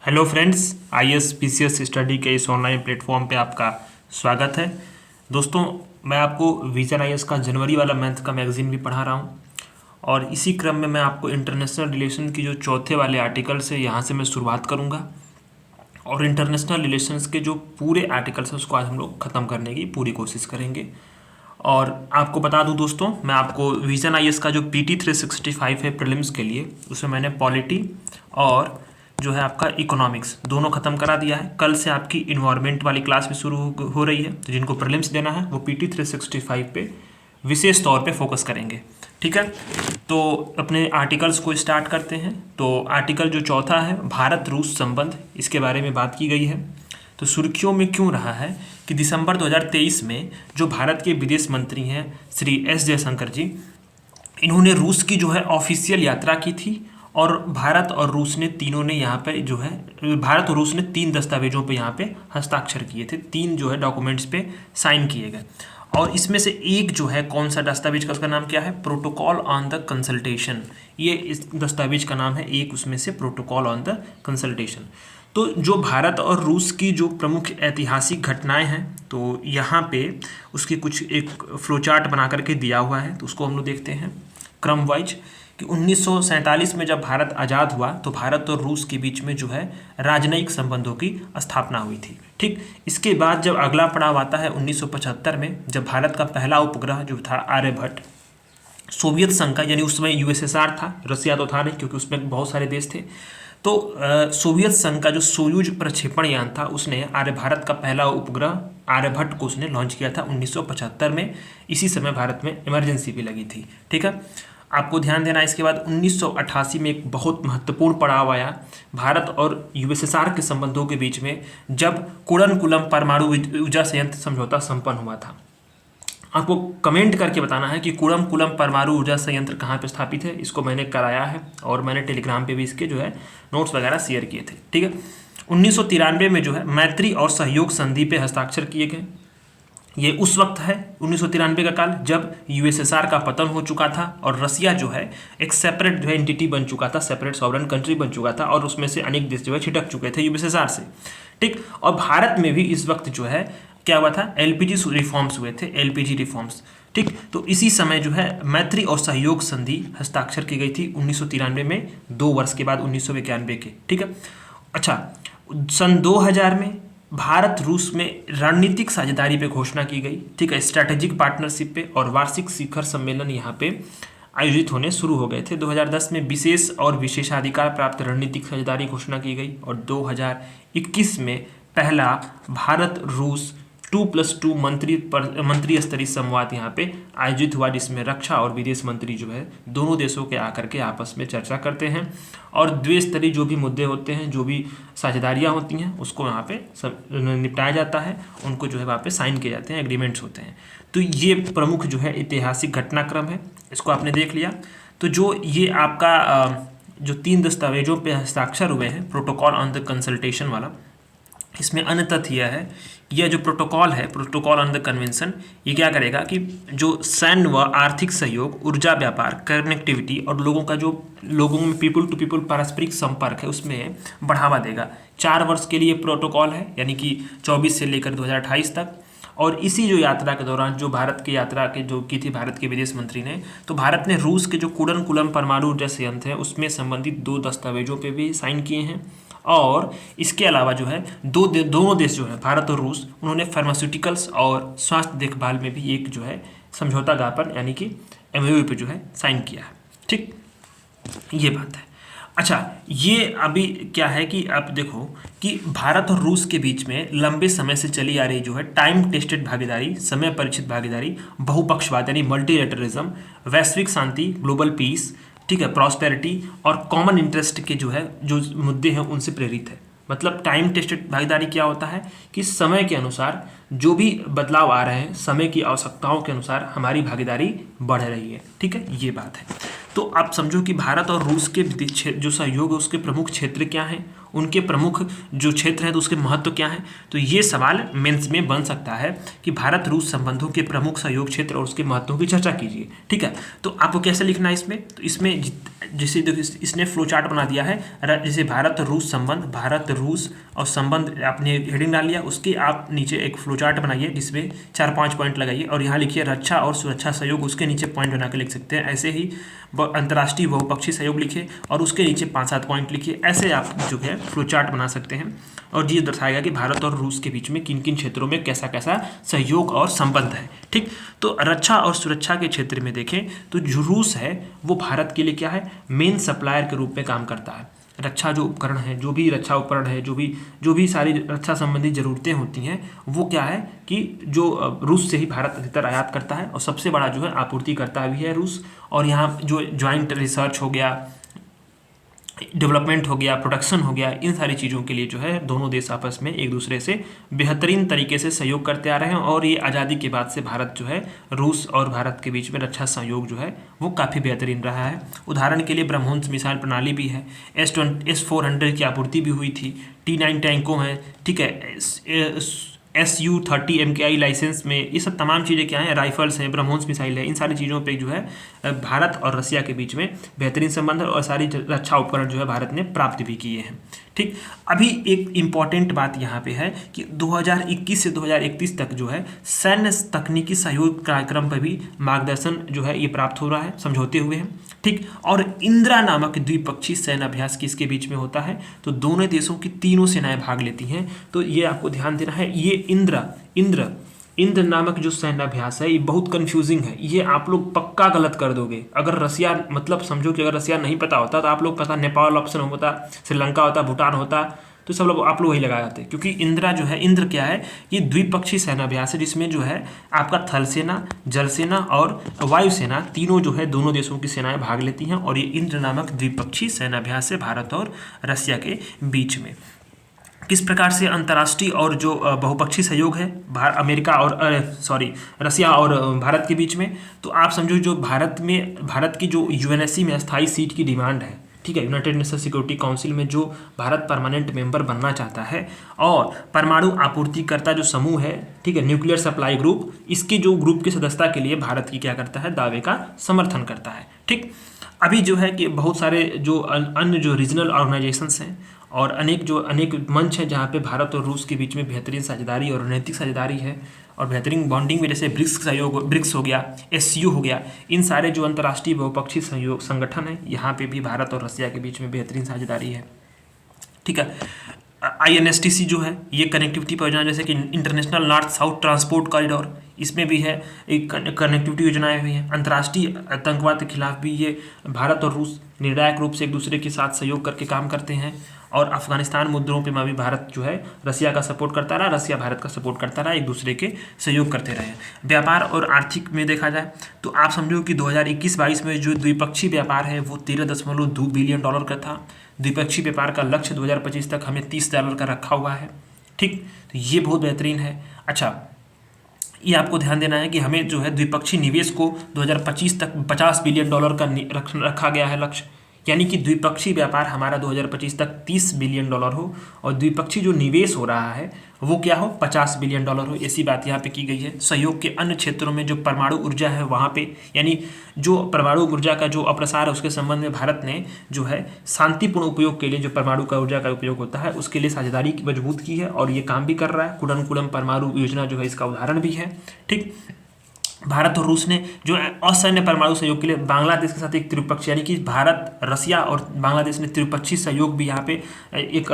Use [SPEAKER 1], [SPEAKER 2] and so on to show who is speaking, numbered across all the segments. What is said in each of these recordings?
[SPEAKER 1] Hello friends, IAS PCS study के इस online platform पे आपका स्वागत है। दोस्तों, मैं आपको विजन आईएएस का जनवरी वाला मंथ का मैगजीन भी पढ़ा रहा हूँ और इसी क्रम में मैं आपको इंटरनेशनल रिलेशन की जो चौथे वाले आर्टिकल से यहाँ से मैं शुरुआत करूँगा और इंटरनेशनल रिलेशंस के जो पूरे आर्टिकल्स हैं उसको आज हम लोग ख़त्म करने की पूरी कोशिश करेंगे। और आपको बता दूं दोस्तों, मैं आपको विजन आईएएस का जो PT 365 है प्रीलिम्स के लिए, उसमें मैंने पॉलिटी और जो है आपका इकोनॉमिक्स दोनों खत्म करा दिया है। कल से आपकी इन्वायरमेंट वाली क्लास भी शुरू हो रही है, तो जिनको प्रीलिम्स देना है वो PT 365 पे विशेष तौर पे फोकस करेंगे। ठीक है, तो अपने आर्टिकल्स को स्टार्ट करते हैं। तो आर्टिकल जो चौथा है, भारत रूस संबंध, इसके बारे में बात की गई है। तो सुर्खियों में क्यों रहा है कि दिसंबर 2023 में जो भारत के विदेश मंत्री हैं श्री एस जयशंकर जी, इन्होंने रूस की जो है ऑफिशियल यात्रा की थी और भारत और रूस ने तीनों ने यहाँ पे जो है भारत और रूस ने 3 दस्तावेजों पे यहाँ पे हस्ताक्षर किए थे, 3 जो है डॉक्यूमेंट्स पे साइन किए गए। और इसमें से एक जो है कौन सा दस्तावेज का, उसका नाम क्या है, प्रोटोकॉल ऑन द कंसल्टेशन। ये इस दस्तावेज का नाम है, एक उसमें से प्रोटोकॉल ऑन द कंसल्टेशन। तो जो भारत और रूस की जो प्रमुख ऐतिहासिक घटनाएं हैं, तो यहाँ पे उसकी कुछ एक फ्लोचार्ट बना करके दिया हुआ है, तो उसको हम लोग देखते हैं क्रम वाइज। कि 1947 में जब भारत आज़ाद हुआ तो भारत और रूस के बीच में जो है राजनयिक संबंधों की स्थापना हुई थी। ठीक, इसके बाद जब अगला पड़ाव आता है 1975 में, जब भारत का पहला उपग्रह जो था आर्यभट्ट सोवियत संघ का, यानी उस समय यूएसएसआर था, रसिया तो था नहीं क्योंकि उसमें बहुत सारे देश थे, तो सोवियत संघ का जो सोयूज प्रक्षेपण यान था उसने भारत का पहला उपग्रह आर्यभट्ट को उसने लॉन्च किया था 1975 में। इसी समय भारत में इमरजेंसी भी लगी थी। ठीक है, आपको ध्यान देना। इसके बाद 1988 में एक बहुत महत्वपूर्ण पड़ाव आया भारत और यूएसएसआर के संबंधों के बीच में, जब कुड़नकुलम परमाणु ऊर्जा संयंत्र समझौता संपन्न हुआ था। आपको कमेंट करके बताना है कि कुड़नकुलम परमाणु ऊर्जा संयंत्र कहाँ पे स्थापित है। इसको मैंने कराया है और मैंने टेलीग्राम पे भी इसके जो है नोट्स वगैरह शेयर किए थे। ठीक है, 1993 में जो है मैत्री और सहयोग संधि पे हस्ताक्षर किए गए। ये उस वक्त है 1993 का काल जब यूएसएसआर का पतन हो चुका था और रसिया जो है एक सेपरेट जो है एंटिटी बन चुका था, सेपरेट सॉवरेन कंट्री बन चुका था और उसमें से अनेक देश जो है छिटक चुके थे यूएसएसआर से। ठीक, और भारत में भी इस वक्त जो है क्या हुआ था, एलपीजी रिफॉर्म्स हुए थे, एलपीजी रिफॉर्म्स। ठीक, तो इसी समय जो है मैत्री और सहयोग संधि हस्ताक्षर की गई थी 1993 में, 2 वर्ष के बाद 1991 के। ठीक है, अच्छा, सन 2000 में भारत रूस में रणनीतिक साझेदारी पे घोषणा की गई। ठीक है, स्ट्रैटेजिक पार्टनरशिप पे, और वार्षिक शिखर सम्मेलन यहाँ पे आयोजित होने शुरू हो गए थे। 2010 में विशेष और विशेषाधिकार प्राप्त रणनीतिक साझेदारी घोषणा की गई और 2021 में पहला भारत रूस 2+2 मंत्री स्तरीय संवाद यहाँ पे आयोजित हुआ, जिसमें रक्षा और विदेश मंत्री जो है दोनों देशों के आकर के आपस में चर्चा करते हैं और द्विस्तरीय जो भी मुद्दे होते हैं, जो भी साझेदारियाँ होती हैं, उसको यहाँ पे निपटाया जाता है, उनको जो है वहाँ पे साइन किए जाते हैं, एग्रीमेंट्स होते हैं। तो ये प्रमुख जो है ऐतिहासिक घटनाक्रम है, इसको आपने देख लिया। तो जो ये आपका जो 3 दस्तावेजों पे हस्ताक्षर हुए हैं, प्रोटोकॉल ऑन द कंसल्टेशन वाला, इसमें अन्य तथ्य यह है, यह जो प्रोटोकॉल है, प्रोटोकॉल ऑन द कन्वेंशन, ये क्या करेगा कि जो सैन्य व आर्थिक सहयोग, ऊर्जा व्यापार, कनेक्टिविटी और लोगों में पीपल टू पीपल पारस्परिक संपर्क है, उसमें बढ़ावा देगा। 4 वर्ष के लिए प्रोटोकॉल है, यानी कि 24 से लेकर 2028 तक। और इसी जो यात्रा के दौरान जो भारत की यात्रा के जो की थी भारत के विदेश मंत्री ने, तो भारत ने रूस के जो कुड़नकुलम परमाणु ऊर्जा संयंत्र है उसमें संबंधित 2 दस्तावेजों पे भी साइन किए हैं। और इसके अलावा जो है दोनों देश जो है भारत और रूस, उन्होंने फार्मास्यूटिकल्स और स्वास्थ्य देखभाल में भी एक जो है समझौता ज्ञापन यानी कि MOU पे जो है साइन किया है। ठीक, ये बात है। अच्छा, ये अभी क्या है कि आप देखो कि भारत और रूस के बीच में लंबे समय से चली आ रही जो है टाइम टेस्टेड भागीदारी, समय परिचित भागीदारी, बहुपक्षवाद यानी मल्टीलेटरलिज्म, वैश्विक शांति, ग्लोबल पीस, ठीक है, प्रॉस्पेरिटी और कॉमन इंटरेस्ट के जो है जो मुद्दे हैं उनसे प्रेरित है। मतलब टाइम टेस्टेड भागीदारी क्या होता है कि समय के अनुसार जो भी बदलाव आ रहे हैं, समय की आवश्यकताओं के अनुसार हमारी भागीदारी बढ़ रही है। ठीक है, ये बात है। तो आप समझो कि भारत और रूस के जो सहयोग है उसके प्रमुख क्षेत्र क्या हैं, उनके प्रमुख जो क्षेत्र हैं तो उसके महत्व क्या हैं। तो ये सवाल मेंस में बन सकता है कि भारत रूस संबंधों के प्रमुख सहयोग क्षेत्र और उसके महत्वों की चर्चा कीजिए। ठीक है, तो आपको कैसे लिखना है इसमें, तो इसमें जैसे इसने फ्लो चार्ट बना दिया है, जैसे भारत रूस संबंध, भारत रूस और संबंध आपने हेडिंग डाल लिया, उसके आप नीचे एक फ्लो चार्ट बनाइए जिसमें 4-5 पॉइंट लगाइए और यहाँ लिखिए रक्षा और सुरक्षा सहयोग, उसके नीचे पॉइंट बना के लिख सकते हैं। ऐसे ही अंतर्राष्ट्रीय बहुपक्षीय सहयोग लिखिए और उसके नीचे 5-7 पॉइंट लिखिए। ऐसे आप जो है फ्लो चार्ट बना सकते हैं और ये दर्शाएगा कि भारत और रूस के बीच में किन किन क्षेत्रों में कैसा कैसा सहयोग और संबंध है। ठीक, तो रक्षा और सुरक्षा के क्षेत्र में देखें तो जो रूस है वो भारत के लिए क्या है, मेन सप्लायर के रूप में काम करता है। रक्षा जो उपकरण है, जो भी रक्षा उपकरण है, जो भी सारी रक्षा संबंधी ज़रूरतें होती हैं वो क्या है कि जो रूस से ही भारत अधिकतर आयात करता है और सबसे बड़ा जो है आपूर्तिकर्ता भी है रूस। और यहाँ जो ज्वाइंट रिसर्च हो गया, डेवलपमेंट हो गया, प्रोडक्शन हो गया, इन सारी चीज़ों के लिए जो है दोनों देश आपस में एक दूसरे से बेहतरीन तरीके से सहयोग करते आ रहे हैं। और ये आज़ादी के बाद से भारत जो है रूस और भारत के बीच में रक्षा सहयोग जो है वो काफ़ी बेहतरीन रहा है। उदाहरण के लिए ब्रह्मोस मिसाइल प्रणाली भी है, S-400 की आपूर्ति भी हुई थी, T-9 टैंकों हैं, ठीक है, Su-30 MKI लाइसेंस में, ये सब तमाम चीज़ें क्या हैं, राइफल्स हैं, ब्रह्मोस मिसाइल है, इन सारी चीज़ों पे जो है भारत और रसिया के बीच में बेहतरीन संबंध है और सारी रक्षा उपकरण जो है भारत ने प्राप्त भी किए हैं। ठीक, अभी एक इम्पॉर्टेंट बात यहाँ पे है कि 2021 से 2031 तक जो है सैन्य तकनीकी सहयोग कार्यक्रम पर भी मार्गदर्शन जो है ये प्राप्त हो रहा है, समझौते हुए हैं। ठीक, और इंदिरा नामक द्विपक्षीय सैन्य अभ्यास किसके बीच में होता है, तो दोनों देशों की तीनों सेनाएं भाग लेती हैं। तो ये आपको ध्यान देना है, ये इंद्र नामक जो सैन्य अभ्यास है ये बहुत कंफ्यूजिंग है, ये आप लोग पक्का गलत कर दोगे। अगर रसिया, मतलब समझो कि अगर रसिया नहीं पता होता तो आप लोग पता नेपाल ऑप्शन होता, श्रीलंका होता, भूटान होता, तो सब लोग आप लोग वही लगा जाते, क्योंकि इंद्र क्या है, ये द्विपक्षीय सैन्य अभ्यास है जिसमें जो है आपका थल सेना, जल सेना और वायुसेना तीनों जो है दोनों देशों की सेनाएं भाग लेती हैं। और ये इंद्र नामक द्विपक्षीय सैन्य अभ्यास है भारत और रसिया के बीच में। किस प्रकार से अंतर्राष्ट्रीय और जो बहुपक्षीय सहयोग है रसिया और भारत के बीच में, तो आप समझो जो भारत की जो यूएनएससी में स्थायी सीट की डिमांड है, ठीक है, यूनाइटेड नेशन सिक्योरिटी काउंसिल में जो भारत परमानेंट मेंबर बनना चाहता है, और परमाणु आपूर्तिकर्ता जो समूह है, ठीक है, न्यूक्लियर सप्लाई ग्रुप, इसके जो ग्रुप की सदस्यता के लिए भारत की क्या करता है, दावे का समर्थन करता है। ठीक, अभी जो है कि बहुत सारे जो अन्य जो रीजनल ऑर्गेनाइजेशंस हैं और अनेक मंच हैं जहाँ पे भारत और रूस के बीच में बेहतरीन साझेदारी और रणनीतिक साझेदारी है और बेहतरीन बॉन्डिंग में, जैसे ब्रिक्स हो गया, SCO हो गया, इन सारे जो अंतर्राष्ट्रीय बहुपक्षीय सहयोग संगठन है यहाँ पे भी भारत और रसिया के बीच में बेहतरीन साझेदारी है। ठीक है, INSTC जो है ये कनेक्टिविटी परियोजना, जैसे कि international north south transport corridor, इसमें भी है एक कनेक्टिविटी योजनाएं भी हैं। अंतर्राष्ट्रीय आतंकवाद के खिलाफ भी ये भारत और रूस निर्णायक रूप से एक दूसरे के साथ सहयोग करके काम करते हैं। और अफगानिस्तान मुद्दों पे भी भारत जो है रसिया का सपोर्ट करता रहा, रसिया भारत का सपोर्ट करता रहा, एक दूसरे के सहयोग करते रहे। व्यापार और आर्थिक में देखा जाए तो आप समझो कि 2021-22 में जो द्विपक्षीय व्यापार है वो $13.2 बिलियन का था। द्विपक्षीय व्यापार का लक्ष्य 2025 तक हमें $30 का रखा हुआ है। ठीक, तो ये बहुत बेहतरीन है। अच्छा, ये आपको ध्यान देना है कि हमें जो है द्विपक्षीय निवेश को 2025 तक $50 बिलियन का रखा गया है लक्ष्य, यानी कि द्विपक्षीय व्यापार हमारा 2025 तक $30 बिलियन हो और द्विपक्षीय जो निवेश हो रहा है वो क्या हो, $50 बिलियन हो। ऐसी बात यहाँ पे की गई है। सहयोग के अन्य क्षेत्रों में जो परमाणु ऊर्जा है वहाँ पे, यानी जो परमाणु ऊर्जा का जो अप्रसार है उसके संबंध में भारत ने जो है शांतिपूर्ण उपयोग के लिए जो परमाणु का ऊर्जा का उपयोग होता है उसके लिए साझेदारी मजबूत की है और ये काम भी कर रहा है। कुडनकुलम परमाणु योजना जो है इसका उदाहरण भी है। ठीक, भारत और रूस ने जो असैन्य परमाणु सहयोग के लिए बांग्लादेश के साथ एक त्रिपक्षीय, यानी कि भारत, रसिया और बांग्लादेश ने त्रिपक्षीय सहयोग भी यहाँ पे एक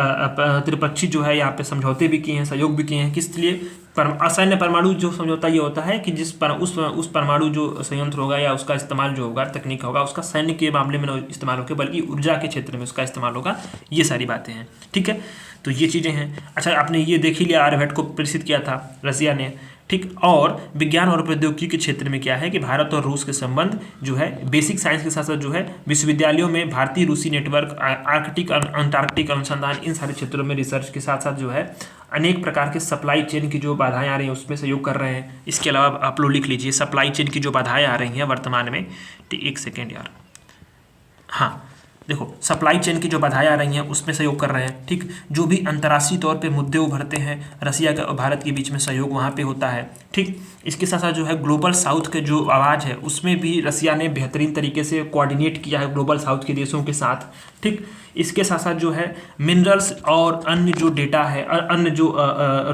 [SPEAKER 1] त्रिपक्षीय जो है यहाँ पे समझौते भी किए हैं, सहयोग भी किए हैं। किस लिए, असैन्य परमाणु जो समझौता ये होता है कि उस परमाणु जो संयंत्र होगा या उसका इस्तेमाल जो होगा, तकनीक होगा, उसका सैन्य के मामले में न इस्तेमाल होगा बल्कि ऊर्जा के क्षेत्र में उसका इस्तेमाल होगा। ये सारी बातें हैं। ठीक है, तो ये चीज़ें हैं। अच्छा, आपने ये देख ही लिया, आर्यभट्ट को प्रेषित किया था रसिया ने। ठीक, और विज्ञान और प्रौद्योगिकी के क्षेत्र में क्या है कि भारत और रूस के संबंध जो है बेसिक साइंस के साथ साथ जो है विश्वविद्यालयों में भारतीय रूसी नेटवर्क, आर्कटिक अंटार्कटिक अनुसंधान, इन सारे क्षेत्रों में रिसर्च के साथ साथ जो है अनेक प्रकार के सप्लाई चेन की जो बाधाएं आ रही हैं उसमें सहयोग कर रहे हैं। इसके अलावा आप लोग लिख लीजिए सप्लाई चेन की जो बाधाएं आ रही हैं वर्तमान में। एक सेकेंड यार, हाँ, देखो सप्लाई चेन की जो बाधाएं आ रही हैं उसमें सहयोग कर रहे हैं, ठीक। जो भी अंतर्राष्ट्रीय तौर पे मुद्दे उभरते हैं रसिया का और भारत के बीच में सहयोग वहाँ पे होता है, ठीक। इसके साथ साथ जो है ग्लोबल साउथ के जो आवाज़ है उसमें भी रसिया ने बेहतरीन तरीके से कोऑर्डिनेट किया है ग्लोबल साउथ के देशों के साथ, ठीक। इसके साथ साथ जो है मिनरल्स और अन्य जो डेटा है, अन्य जो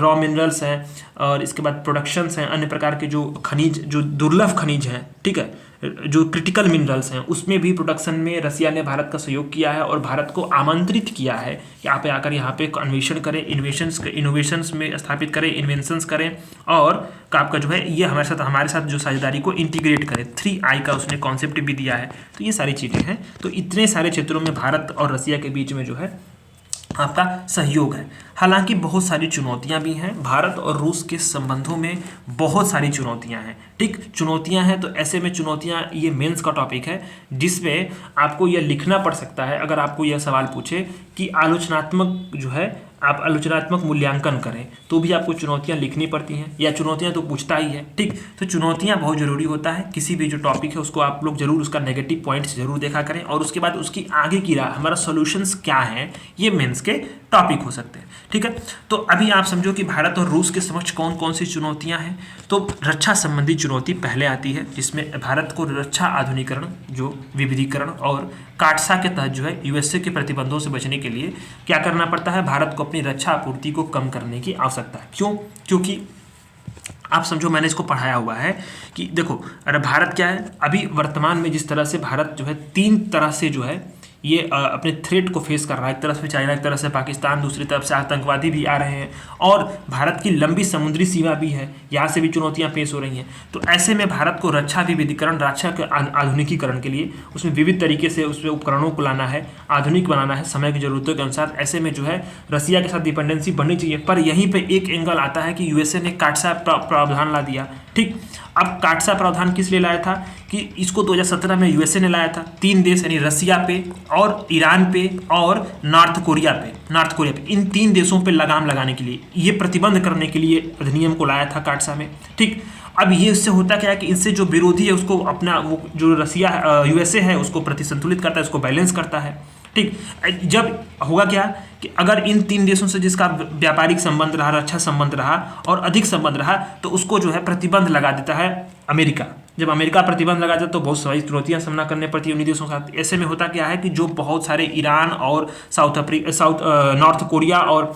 [SPEAKER 1] रॉ मिनरल्स हैं और इसके बाद प्रोडक्शंस हैं, अन्य प्रकार के जो खनिज, जो दुर्लभ खनिज हैं, ठीक है, जो क्रिटिकल मिनरल्स हैं, उसमें भी प्रोडक्शन में रसिया ने भारत का सहयोग किया है और भारत को आमंत्रित किया है कि आप आकर यहाँ पे अन्वेषण करें, इनोवेशंस में स्थापित करें, इन्वेंशंस करें और आपका जो है ये हमारे साथ जो साझेदारी को इंटीग्रेट करें। 3I का उसने कॉन्सेप्ट भी दिया है। तो ये सारी चीज़ें हैं। तो इतने सारे क्षेत्रों में भारत और रसिया के बीच में जो है आपका सहयोग है। हालांकि बहुत सारी चुनौतियां भी हैं, भारत और रूस के संबंधों में बहुत सारी चुनौतियां हैं, ठीक। चुनौतियां हैं तो ऐसे में चुनौतियां, ये मेंस का टॉपिक है जिसमें आपको यह लिखना पड़ सकता है। अगर आपको यह सवाल पूछे कि आलोचनात्मक जो है आप आलोचनात्मक मूल्यांकन करें तो भी आपको चुनौतियां लिखनी पड़ती हैं, या चुनौतियां तो पूछता ही है, ठीक। तो चुनौतियां बहुत ज़रूरी होता है। किसी भी जो टॉपिक है उसको आप लोग जरूर उसका नेगेटिव पॉइंट्स जरूर देखा करें और उसके बाद उसकी आगे की राह, हमारा सॉल्यूशंस क्या है, ये मेंस के टॉपिक हो सकते हैं, ठीक है। तो अभी आप समझो कि भारत और रूस के समक्ष कौन कौन सी चुनौतियां हैं। तो रक्षा संबंधी चुनौती पहले आती है जिसमें भारत को रक्षा आधुनिकीकरण, जो विविधीकरण और काटसा के तहत जो है यूएसए के प्रतिबंधों से बचने के लिए क्या करना पड़ता है, भारत को अपनी रक्षा आपूर्ति को कम करने की आवश्यकता है। क्यों? क्योंकि आप समझो मैंने इसको पढ़ाया हुआ है कि देखो अरे भारत क्या है, अभी वर्तमान में जिस तरह से भारत जो है 3 तरह से जो है ये अपने थ्रेट को फेस कर रहा है। एक तरफ से चाइना, एक तरफ से पाकिस्तान, दूसरी तरफ से आतंकवादी भी आ रहे हैं और भारत की लंबी समुद्री सीमा भी है, यहाँ से भी चुनौतियाँ पेश हो रही हैं। तो ऐसे में भारत को रक्षा विविधीकरण, रक्षा के आधुनिकीकरण के लिए उसमें विविध तरीके से उसमें उपकरणों को लाना है, आधुनिक बनाना है समय की जरूरतों के अनुसार। ऐसे में जो है रसिया के साथ डिपेंडेंसी बढ़नी चाहिए। पर यहीं पर एक एंगल आता है कि यूएसए ने काटसा प्रावधान ला दिया, ठीक। अब काटसा प्रावधान किस लिए लाया था कि इसको 2017 में यूएसए ने लाया था। 3 देश यानी रसिया पे और ईरान पे और नॉर्थ कोरिया पे इन 3 देशों पे लगाम लगाने के लिए, ये प्रतिबंध करने के लिए अधिनियम को लाया था काटसा में, ठीक। अब ये इससे होता क्या है कि इससे जो विरोधी है उसको अपना, वो जो रसिया यूएसए है उसको प्रतिसंतुलित करता है, उसको बैलेंस करता है, ठीक। जब होगा क्या कि अगर इन 3 देशों से जिसका व्यापारिक संबंध रहा, रक्षा संबंध रहा और अधिक संबंध रहा तो उसको जो है प्रतिबंध लगा देता है अमेरिका। जब अमेरिका प्रतिबंध लगा देता तो बहुत सारी चुनौतियां सामना करनी पड़ती है उन्हीं देशों के साथ। ऐसे में होता क्या है कि जो बहुत सारे ईरान और नॉर्थ कोरिया और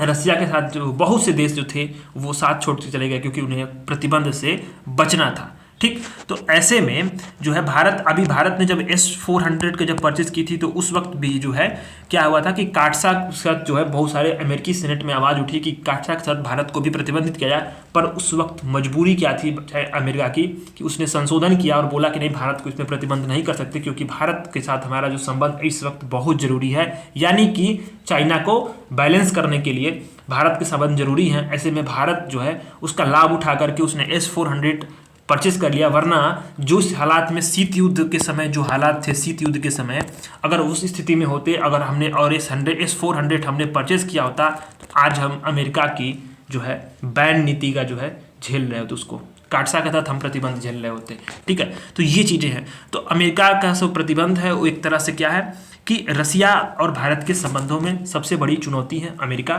[SPEAKER 1] रसिया के साथ जो बहुत से देश जो थे वो साथ छोड़ के चले गए क्योंकि उन्हें प्रतिबंध से बचना था, ठीक। तो ऐसे में जो है भारत ने जब S-400 के जब परचेज की थी तो उस वक्त भी जो है क्या हुआ था कि काटसा के साथ जो है बहुत सारे अमेरिकी सेनेट में आवाज़ उठी कि काटसा के साथ भारत को भी प्रतिबंधित किया जाए। पर उस वक्त मजबूरी क्या थी अमेरिका की कि उसने संशोधन किया और बोला कि नहीं, भारत को इसमें प्रतिबंध नहीं कर सकते क्योंकि भारत के साथ हमारा जो संबंध इस वक्त बहुत जरूरी है, यानी कि चाइना को बैलेंस करने के लिए भारत के संबंध जरूरी हैं। ऐसे में भारत जो है उसका लाभ उठा करके उसने S-400 परचेस कर लिया। वरना जो हालात में शीत युद्ध के समय जो हालात थे, शीत युद्ध के समय अगर उस स्थिति में होते, अगर हमने और S-400 हमने परचेस किया होता तो आज हम अमेरिका की जो है बैन नीति का जो है झेल रहे होते, उसको काटसा के तहत हम प्रतिबंध झेल रहे होते, ठीक है। तो ये चीज़ें हैं। तो अमेरिका का सब प्रतिबंध है वो एक तरह से क्या है कि रसिया और भारत के संबंधों में सबसे बड़ी चुनौती है अमेरिका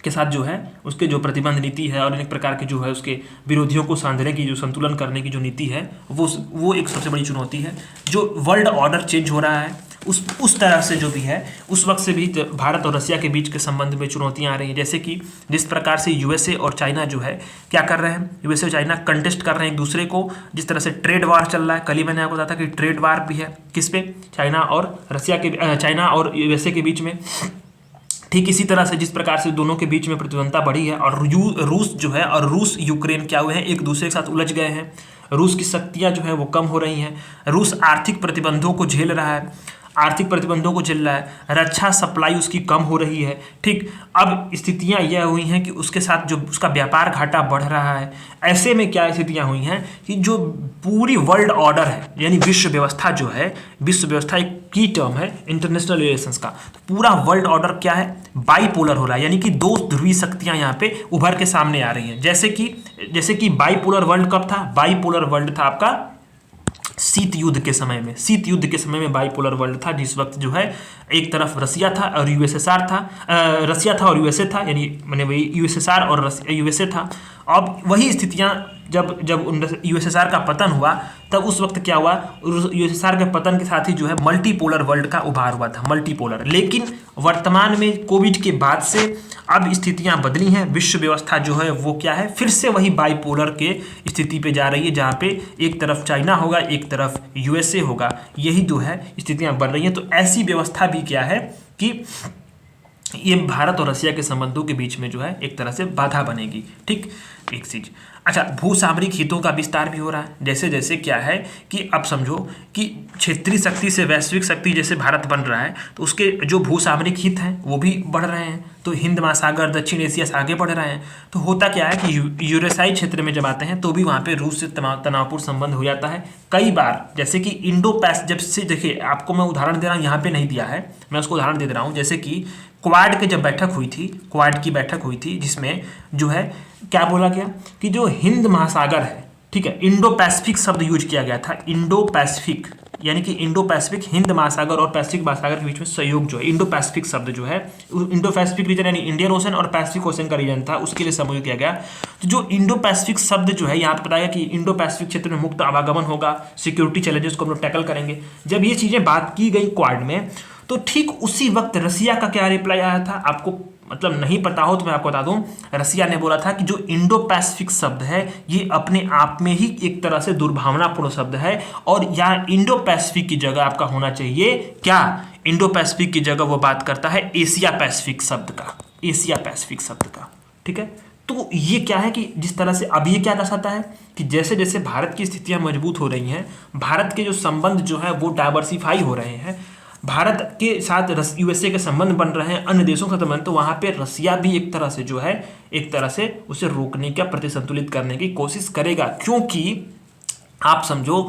[SPEAKER 1] के साथ जो है उसके जो प्रतिबंध नीति है और अनेक प्रकार के जो है उसके विरोधियों को सांधने की जो संतुलन करने की जो नीति है वो एक सबसे बड़ी चुनौती है। जो वर्ल्ड ऑर्डर चेंज हो रहा है उस तरह से जो भी है उस वक्त से भी भारत और रसिया के बीच के संबंध में चुनौतियां आ रही हैं। जैसे कि जिस प्रकार से यूएसए और चाइना जो है क्या कर रहे हैं, यूएसए और चाइना कंटेस्ट कर रहे हैं एक दूसरे को। जिस तरह से ट्रेड वार चल रहा है, कल ही मैंने आपको बताया था कि ट्रेड वार भी है किस पे, चाइना और यूएसए के बीच में। ठीक इसी तरह से जिस प्रकार से दोनों के बीच में प्रतिद्वंद्विता बढ़ी है और रूस जो है और रूस यूक्रेन क्या हुए हैं, एक दूसरे के साथ उलझ गए हैं। रूस की शक्तियां जो है वो कम हो रही हैं। रूस आर्थिक प्रतिबंधों को झेल रहा है, रक्षा सप्लाई उसकी कम हो रही है, ठीक। अब स्थितियां यह हुई हैं कि उसके साथ जो उसका व्यापार घाटा बढ़ रहा है। ऐसे में क्या स्थितियां हुई हैं कि जो पूरी वर्ल्ड ऑर्डर है यानी विश्व व्यवस्था जो है, विश्व व्यवस्था एक की टर्म है इंटरनेशनल रिलेशंस का, तो पूरा वर्ल्ड ऑर्डर क्या है, बाईपोलर हो रहा है, यानी कि दो ध्रुवीय शक्तियां यहाँ पे उभर के सामने आ रही हैं। जैसे कि बाईपोलर वर्ल्ड कब था, बाईपोलर वर्ल्ड था आपका शीत युद्ध के समय में बाइपोलर वर्ल्ड था, जिस वक्त जो है एक तरफ रसिया था और यूएसएसआर था, रसिया था और यूएसए था, यानी मैंने वही यूएसएसआर और यूएसए था। अब वही स्थितियां जब यूएसएसआर का पतन हुआ, तब उस वक्त क्या हुआ, यूएसएसआर के पतन के साथ ही जो है मल्टीपोलर वर्ल्ड का उभार हुआ था, मल्टीपोलर। लेकिन वर्तमान में कोविड के बाद से अब स्थितियां बदली हैं, विश्व व्यवस्था जो है वो क्या है, फिर से वही बाइपोलर के स्थिति पे जा रही है, जहाँ पे एक तरफ चाइना होगा, एक तरफ यूएसए होगा, यही जो है स्थितियां बन रही हैं। तो ऐसी व्यवस्था भी क्या है कि ये भारत और रसिया के संबंधों के बीच में जो है एक तरह से बाधा बनेगी। ठीक, एक चीज। अच्छा, भू सामरिक हितों का विस्तार भी हो रहा है, जैसे जैसे क्या है कि अब समझो कि क्षेत्रीय शक्ति से वैश्विक शक्ति जैसे भारत बन रहा है, तो उसके जो भू सामरिक हित हैं वो भी बढ़ रहे हैं। तो हिंद महासागर, दक्षिण एशिया से आगे बढ़ रहे हैं। तो होता क्या है कि यूरेशियाई क्षेत्र में जब आते हैं तो भी वहाँ पे रूस से तनावपूर्ण संबंध हो जाता है कई बार। जैसे कि इंडो पैस, जब से देखिए आपको मैं उदाहरण दे रहा हूँ, यहाँ पे नहीं दिया है, मैं उसको उदाहरण दे रहा हूँ। जैसे कि क्वाड की जब बैठक हुई थी, क्वाड की बैठक हुई थी, जिसमें जो है क्या बोला गया कि जो हिंद महासागर है, ठीक है, इंडो पैसिफिक शब्द यूज किया गया था, इंडो पैसिफिक, यानी कि इंडो पैसिफिक, हिंद महासागर और पैसिफिक महासागर के बीच में सहयोग जो है, इंडो पैसिफिक शब्द जो है, इंडो पैसिफिक रीजन यानी इंडियन ओशन और पैसिफिक ओशन का रीजन था, उसके लिए समूह किया गया। तो जो इंडो पैसिफिक शब्द जो है, यहाँ पे बताया कि इंडो पैसिफिक क्षेत्र में मुक्त आवागमन होगा, सिक्योरिटी चैलेंजेस को हम लोग टैकल करेंगे। जब ये चीजें बात की गई क्वाड में, तो ठीक उसी वक्त रसिया का क्या रिप्लाई आया था, आपको मतलब नहीं पता हो तो मैं आपको बता दूं, रसिया ने बोला था कि जो इंडो पैसिफिक शब्द है ये अपने आप में ही एक तरह से दुर्भावनापूर्ण शब्द है, और यहाँ इंडो पैसिफिक की जगह आपका होना चाहिए क्या, इंडो पैसिफिक की जगह वो बात करता है एशिया पैसिफिक शब्द का, एशिया पैसिफिक शब्द का। ठीक है, तो ये क्या है कि जिस तरह से अब ये क्या दर्शाता है कि जैसे जैसे भारत की स्थितियां मजबूत हो रही हैं, भारत के जो संबंध जो है वो डाइवर्सिफाई हो रहे हैं, भारत के साथ यूएसए के संबंध बन रहे हैं, अन्य देशों का संबंध, तो वहां पे रसिया भी एक तरह से जो है, एक तरह से उसे रोकने का, प्रतिसंतुलित करने की कोशिश करेगा। क्योंकि आप समझो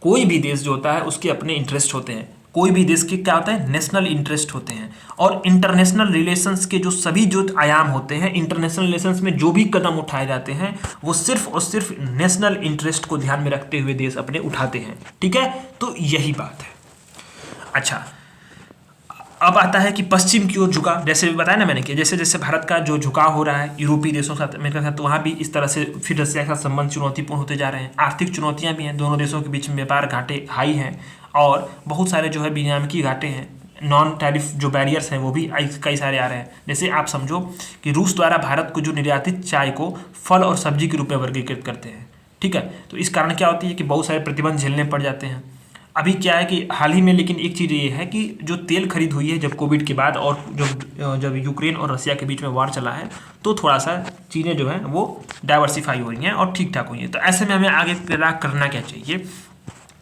[SPEAKER 1] कोई भी देश जो होता है उसके अपने इंटरेस्ट होते हैं, कोई भी देश के क्या होता है, नेशनल इंटरेस्ट होते हैं, और इंटरनेशनल रिलेशंस के जो सभी जो आयाम होते हैं, इंटरनेशनल रिलेशंस में जो भी कदम उठाए जाते हैं वो सिर्फ और सिर्फ नेशनल इंटरेस्ट को ध्यान में रखते हुए देश अपने उठाते हैं। ठीक है, तो यही बात है। अच्छा, अब आता है कि पश्चिम की ओर झुका, जैसे बताया ना मैंने कि जैसे जैसे भारत का जो झुकाव हो रहा है यूरोपीय देशों के साथ, अमेरिका के साथ, तो वहाँ भी इस तरह से फिर रसिया के साथ संबंध चुनौतीपूर्ण होते जा रहे हैं। आर्थिक चुनौतियाँ भी हैं, दोनों देशों के बीच में व्यापार घाटे हाई हैं, और बहुत सारे जो है विनियामकी घाटे हैं, नॉन टैरिफ जो बैरियर्स हैं वो भी कई सारे आ रहे हैं। जैसे आप समझो कि रूस द्वारा भारत को जो निर्यातित चाय को फल और सब्जी के रूप में वर्गीकृत करते हैं। ठीक है, तो इस कारण क्या होती है कि बहुत सारे प्रतिबंध झेलने पड़ जाते हैं। अभी क्या है कि हाल ही में, लेकिन एक चीज़ ये है कि जो तेल खरीद हुई है जब कोविड के बाद, और जब यूक्रेन और रसिया के बीच में वार चला है, तो थोड़ा सा चीज़ें जो है वो डाइवर्सिफाई हो रही हैं और ठीक ठाक हुई हैं। तो ऐसे में हमें आगे करना क्या चाहिए,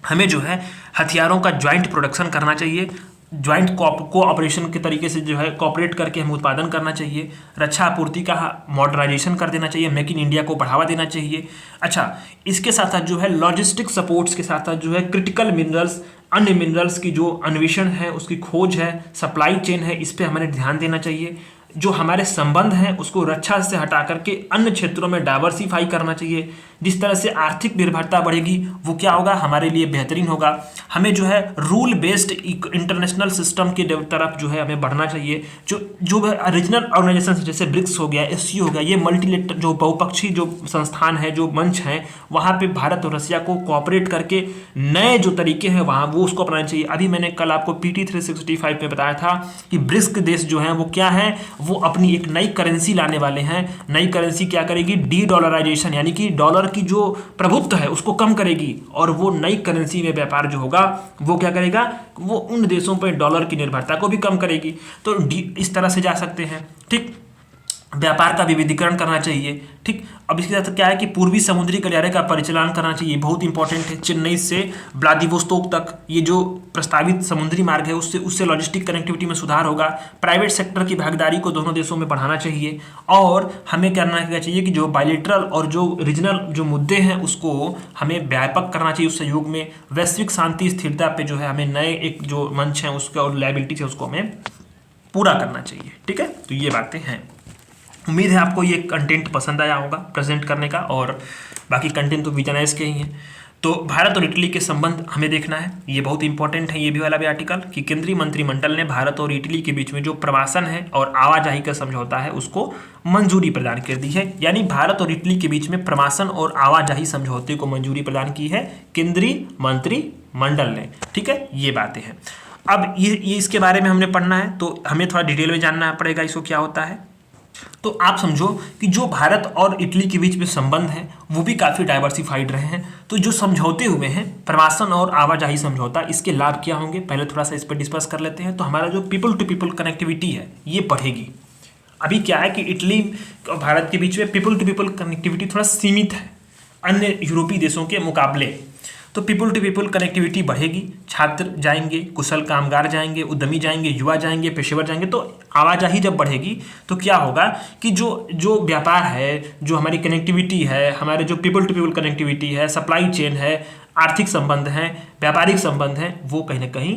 [SPEAKER 1] हमें जो है हथियारों का ज्वाइंट प्रोडक्शन करना चाहिए, ज्वाइंट कोऑपरेशन के तरीके से जो है कोऑपरेट करके हमें उत्पादन करना चाहिए, रक्षा आपूर्ति का मॉडर्नाइजेशन कर देना चाहिए, मेक इन इंडिया को बढ़ावा देना चाहिए। अच्छा, इसके साथ साथ जो है लॉजिस्टिक सपोर्ट्स के साथ साथ जो है क्रिटिकल मिनरल्स, अन्य मिनरल्स की जो अन्वेषण है, उसकी खोज है, सप्लाई चेन है, इस पर हमें ध्यान देना चाहिए। जो हमारे संबंध हैं उसको रक्षा से हटा करके अन्य क्षेत्रों में डाइवर्सिफाई करना चाहिए। जिस तरह से आर्थिक निर्भरता बढ़ेगी वो क्या होगा, हमारे लिए बेहतरीन होगा। हमें जो है रूल बेस्ड इंटरनेशनल सिस्टम की तरफ जो है हमें बढ़ना चाहिए। जो रीजनल ऑर्गेनाइजेशन जैसे ब्रिक्स हो गया, एससीओ हो गया, ये मल्टीलेटरल जो बहुपक्षीय जो संस्थान है, जो मंच हैं, वहाँ पे भारत और रसिया को कोऑपरेट करके नए जो तरीके हैं वहाँ वो उसको अपनाना चाहिए। अभी मैंने कल आपको PT 365 में बताया था कि ब्रिक्स देश जो हैं वो क्या है, वो अपनी एक नई करेंसी लाने वाले हैं। नई करेंसी क्या करेगी, डी डॉलराइजेशन, यानी कि डॉलर की जो प्रभुत्व है उसको कम करेगी, और वो नई करेंसी में व्यापार जो होगा वो क्या करेगा, वो उन देशों पर डॉलर की निर्भरता को भी कम करेगी। तो इस तरह से जा सकते हैं। ठीक, व्यापार का विविधीकरण करना चाहिए। ठीक, अब इसके साथ क्या है कि पूर्वी समुद्री गलियारे का परिचालन करना चाहिए, बहुत इंपॉर्टेंट है। चेन्नई से व्लादिवोस्तोक तक ये जो प्रस्तावित समुद्री मार्ग है उससे लॉजिस्टिक कनेक्टिविटी में सुधार होगा। प्राइवेट सेक्टर की भागीदारी को दोनों देशों में बढ़ाना चाहिए, और हमें करना चाहिए कि जो बायलैटरल और जो रीजनल जो मुद्दे हैं उसको हमें व्यापक करना चाहिए। उस सहयोग में वैश्विक शांति स्थिरता पे जो है हमें नए एक जो मंच है उसका और लायबिलिटी है उसको हमें पूरा करना चाहिए। ठीक है, तो ये बातें हैं। उम्मीद है आपको ये कंटेंट पसंद आया होगा प्रेजेंट करने का, और बाकी कंटेंट तो विजनाइज के ही हैं। तो भारत और इटली के संबंध हमें देखना है, ये बहुत इंपॉर्टेंट है ये भी वाला भी आर्टिकल, कि केंद्रीय मंत्रिमंडल ने भारत और इटली के बीच में जो प्रवासन है और आवाजाही का समझौता है उसको मंजूरी प्रदान कर दी है। यानी भारत और इटली के बीच में प्रवासन और आवाजाही समझौते को मंजूरी प्रदान की है केंद्रीय मंत्रिमंडल ने। ठीक है, ये बातें हैं। अब ये इसके बारे में हमने पढ़ना है तो हमें थोड़ा डिटेल में जानना पड़ेगा इसको क्या होता है। तो आप समझो कि जो भारत और इटली के बीच में संबंध हैं वो भी काफ़ी डाइवर्सिफाइड रहे हैं। तो जो समझौते हुए हैं प्रवासन और आवाजाही समझौता, इसके लाभ क्या होंगे पहले थोड़ा सा इस पर डिस्कस कर लेते हैं। तो हमारा जो पीपल टू पीपल कनेक्टिविटी है ये बढ़ेगी। अभी क्या है कि इटली और भारत के बीच में पीपल टू पीपल कनेक्टिविटी थोड़ा सीमित है अन्य यूरोपीय देशों के मुकाबले। तो पीपल टू पीपल कनेक्टिविटी बढ़ेगी, छात्र जाएंगे, कुशल कामगार जाएंगे, उद्यमी जाएंगे, युवा जाएंगे, पेशेवर जाएंगे। तो आवाजाही जब बढ़ेगी तो क्या होगा कि जो व्यापार है, जो हमारी कनेक्टिविटी है, हमारे जो पीपल टू पीपल कनेक्टिविटी है, सप्लाई चेन है, आर्थिक संबंध हैं, व्यापारिक संबंध हैं, वो कहीं ना कहीं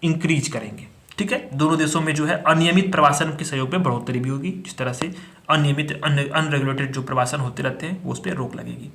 [SPEAKER 1] इंक्रीज करेंगे। ठीक है, दोनों देशों में जो है अनियमित प्रवासन के सहयोग में बढ़ोतरी भी होगी। जिस तरह से अनियमित अनरेगुलेटेड जो प्रवासन होते रहते हैं वो उस पर रोक लगेगी।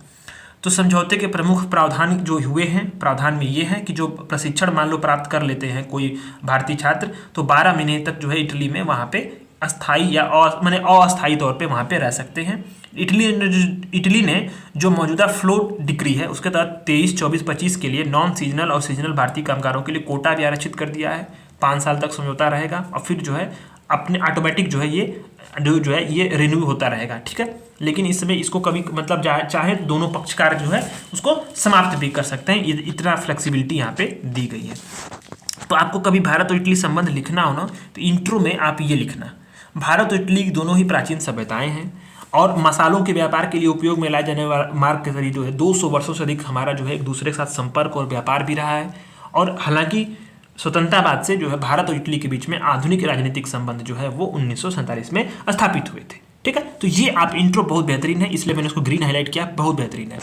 [SPEAKER 1] तो समझौते के प्रमुख प्रावधान जो हुए हैं, प्रावधान में ये है कि जो प्रशिक्षण मान लो प्राप्त कर लेते हैं कोई भारतीय छात्र तो 12 महीने तक जो है इटली में वहाँ पे अस्थायी या माने अस्थायी तौर पे वहाँ पे रह सकते हैं। इटली ने जो मौजूदा फ्लो डिक्री है उसके तहत 23, 24, 25 के लिए नॉन सीजनल और सीजनल भारतीय कामगारों के लिए कोटा भी आरक्षित कर दिया है। 5 साल तक समझौता रहेगा और फिर जो है अपने ऑटोमेटिक जो है ये रिन्यू होता रहेगा। ठीक है, लेकिन इसमें इसको कभी मतलब चाहे दोनों पक्षकार जो है उसको समाप्त भी कर सकते हैं। इतना फ्लेक्सिबिलिटी यहाँ पे दी गई है। तो आपको कभी भारत और इटली संबंध लिखना हो ना तो इंट्रो में आप ये लिखना, भारत और इटली दोनों ही प्राचीन सभ्यताएं हैं और मसालों के व्यापार के लिए उपयोग में लाए जाने वाले मार्ग के जरिए जो है 200 वर्षों से अधिक हमारा जो है एक दूसरे के साथ संपर्क और व्यापार भी रहा है। और हालांकि स्वतंत्रता बाद से जो है भारत और इटली के बीच में आधुनिक राजनीतिक संबंध जो है वो 1947 में स्थापित हुए थे। ठीक है, तो ये आप इंट्रो बहुत बेहतरीन है, इसलिए मैंने उसको ग्रीन हाईलाइट किया, बहुत बेहतरीन है।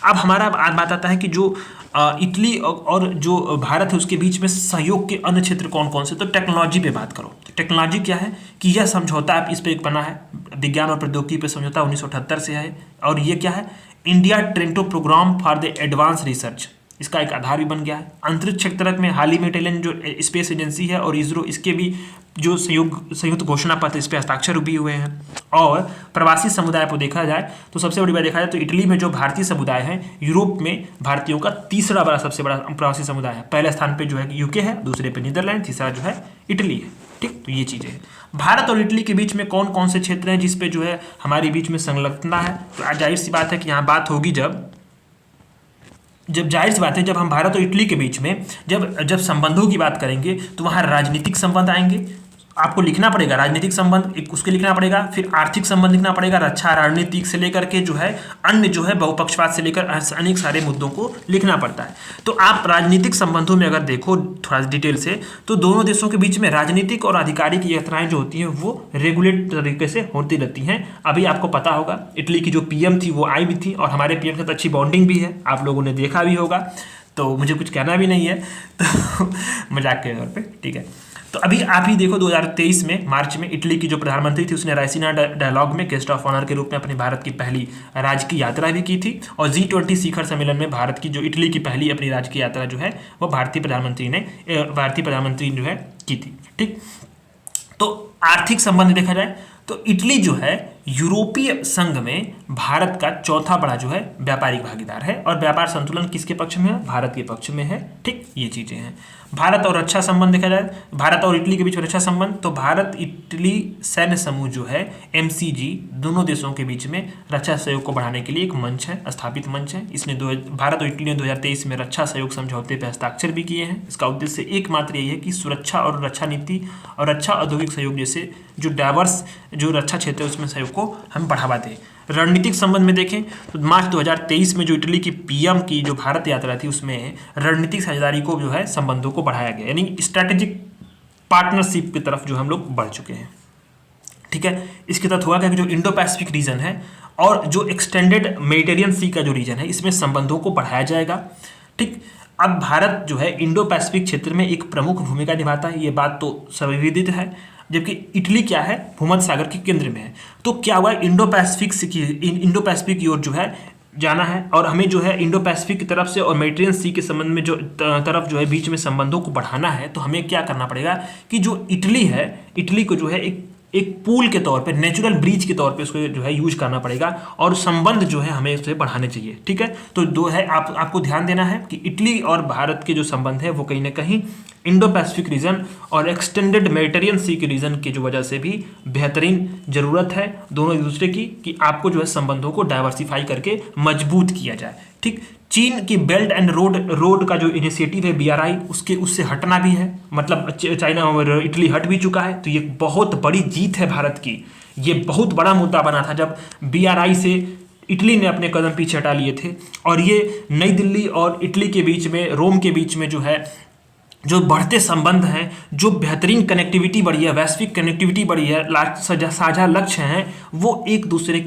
[SPEAKER 1] अब हमारा बात आता है कि जो इटली और जो भारत है उसके बीच में सहयोग के अन्य क्षेत्र कौन कौन से। तो टेक्नोलॉजी पे बात करो। टेक्नोलॉजी क्या है कि यह समझौता आप इस पे एक बना है, विज्ञान और प्रौद्योगिकी पे समझौता 1978 से है। और ये क्या है, India Trento programme for the advance research, इसका एक आधार भी बन गया है। अंतरिक्ष क्षेत्र में हाल ही में इटालियन जो स्पेस एजेंसी है और इसरो, इसके भी जो संयुक्त घोषणा पत्र इस पर हस्ताक्षर भी हुए हैं। और प्रवासी समुदाय को देखा जाए तो सबसे बड़ी बात देखा जाए तो इटली में जो भारतीय समुदाय है यूरोप में भारतीयों का तीसरा बड़ा सबसे बड़ा प्रवासी समुदाय है। पहले स्थान पे जो है यूके है, दूसरे पे नीदरलैंड, तीसरा जो है इटली है। ठीक, तो ये चीज़ें हैं। भारत और इटली के बीच में कौन कौन से क्षेत्र हैं जिस पे जो है हमारे बीच में संलग्नता है। तो जाहिर सी बात है कि यहाँ बात होगी जब जाहिर सी बात है जब हम भारत और इटली के बीच में जब संबंधों की बात करेंगे तो वहाँ राजनीतिक संबंध आएंगे। आपको लिखना पड़ेगा राजनीतिक संबंध, एक उसके लिखना पड़ेगा, फिर आर्थिक संबंध लिखना पड़ेगा, रक्षा रणनीतिक से लेकर के जो है अन्य जो है बहुपक्षवाद से लेकर अनेक सारे मुद्दों को लिखना पड़ता है। तो आप राजनीतिक संबंधों में अगर देखो थोड़ा डिटेल से तो दोनों देशों के बीच में राजनीतिक और आधिकारिक यात्राएं जो होती हैं वो रेगुलेट तरीके से होती रहती हैं। अभी आपको पता होगा इटली की जो पीएम थी वो आई भी थी और हमारे पीएम के साथ अच्छी बॉन्डिंग भी है, आप लोगों ने देखा भी होगा, तो मुझे कुछ कहना भी नहीं है तो मजाक के तौर पर। ठीक है, तो अभी आप ही देखो 2023 में मार्च में इटली की जो प्रधानमंत्री थी उसने रायसीना डायलॉग में गेस्ट ऑफ ऑनर के रूप में अपने भारत की पहली राजकीय यात्रा भी की थी। और G20 शिखर सम्मेलन में भारत की जो इटली की पहली अपनी राजकीय यात्रा जो है वो भारतीय प्रधानमंत्री जो है की थी। ठीक, तो आर्थिक संबंध देखा जाए तो इटली जो है यूरोपीय संघ में भारत का चौथा बड़ा जो है व्यापारिक भागीदार है और व्यापार संतुलन किसके पक्ष में है, भारत के पक्ष में है। ठीक, ये चीजें हैं। भारत और रक्षा संबंध देखा जाए, भारत और इटली के बीच में रक्षा संबंध, तो भारत इटली सैन्य समूह जो है MCG दोनों देशों के बीच में रक्षा सहयोग को बढ़ाने के लिए एक मंच है, स्थापित मंच है। इसने भारत और इटली ने 2023 में रक्षा सहयोग समझौते पर हस्ताक्षर भी किए हैं। इसका उद्देश्य एकमात्र यही है कि सुरक्षा और रक्षा नीति और रक्षा औद्योगिक सहयोग जैसे जो डाइवर्स जो रक्षा क्षेत्र है उसमें सहयोग को हम बढ़ावा दें। रणनीतिक संबंध में देखें तो मार्च 2023 में जो इटली की पीएम की जो भारत यात्रा थी उसमें रणनीतिक साझेदारी को जो है संबंधों को बढ़ाया गया, यानी स्ट्रैटेजिक पार्टनरशिप की तरफ जो हम लोग बढ़ चुके हैं। ठीक है, इसके तहत हुआ क्या कि जो इंडो पैसिफिक रीजन है और जो एक्सटेंडेड मेडिटेरियन सी का जो रीजन है इसमें संबंधों को बढ़ाया जाएगा। ठीक, अब भारत जो है इंडो पैसिफिक क्षेत्र में एक प्रमुख भूमिका निभाता है, ये बात तो सर्वविदित है, जबकि इटली क्या है भूमध्य सागर के केंद्र में है। तो क्या हुआ इंडो पैसिफिक की ओर जो है जाना है और हमें जो है इंडो पैसिफिक की तरफ से और मेडिटेरियन सी के संबंध में जो तरफ जो है बीच में संबंधों को बढ़ाना है, तो हमें क्या करना पड़ेगा कि जो इटली है, इटली को जो है एक पुल के तौर पे, नेचुरल ब्रिज के तौर पे उसको जो है यूज करना पड़ेगा और संबंध जो है हमें उससे बढ़ाने चाहिए। ठीक है, तो दो है, आपको ध्यान देना है कि इटली और भारत के जो संबंध है वो कहीं ना कहीं इंडो पैसिफिक रीजन और एक्सटेंडेड मेडिटेरियन सी के रीजन की जो वजह से भी बेहतरीन जरूरत है दोनों एक दूसरे की, कि आपको जो है संबंधों को डाइवर्सिफाई करके मजबूत किया जाए। ठीक, चीन की बेल्ट एंड रोड का जो इनिशिएटिव है BRI, उससे हटना भी है, मतलब चाइना और इटली हट भी चुका है, तो ये बहुत बड़ी जीत है भारत की। ये बहुत बड़ा मुद्दा बना था जब BRI से इटली ने अपने कदम पीछे हटा लिए थे, और ये नई दिल्ली और इटली के बीच में, रोम के बीच में जो है जो बढ़ते संबंध हैं, जो बेहतरीन कनेक्टिविटी बढ़ी है, वैश्विक कनेक्टिविटी बढ़ी है, साझा लक्ष्य हैं, वो एक दूसरे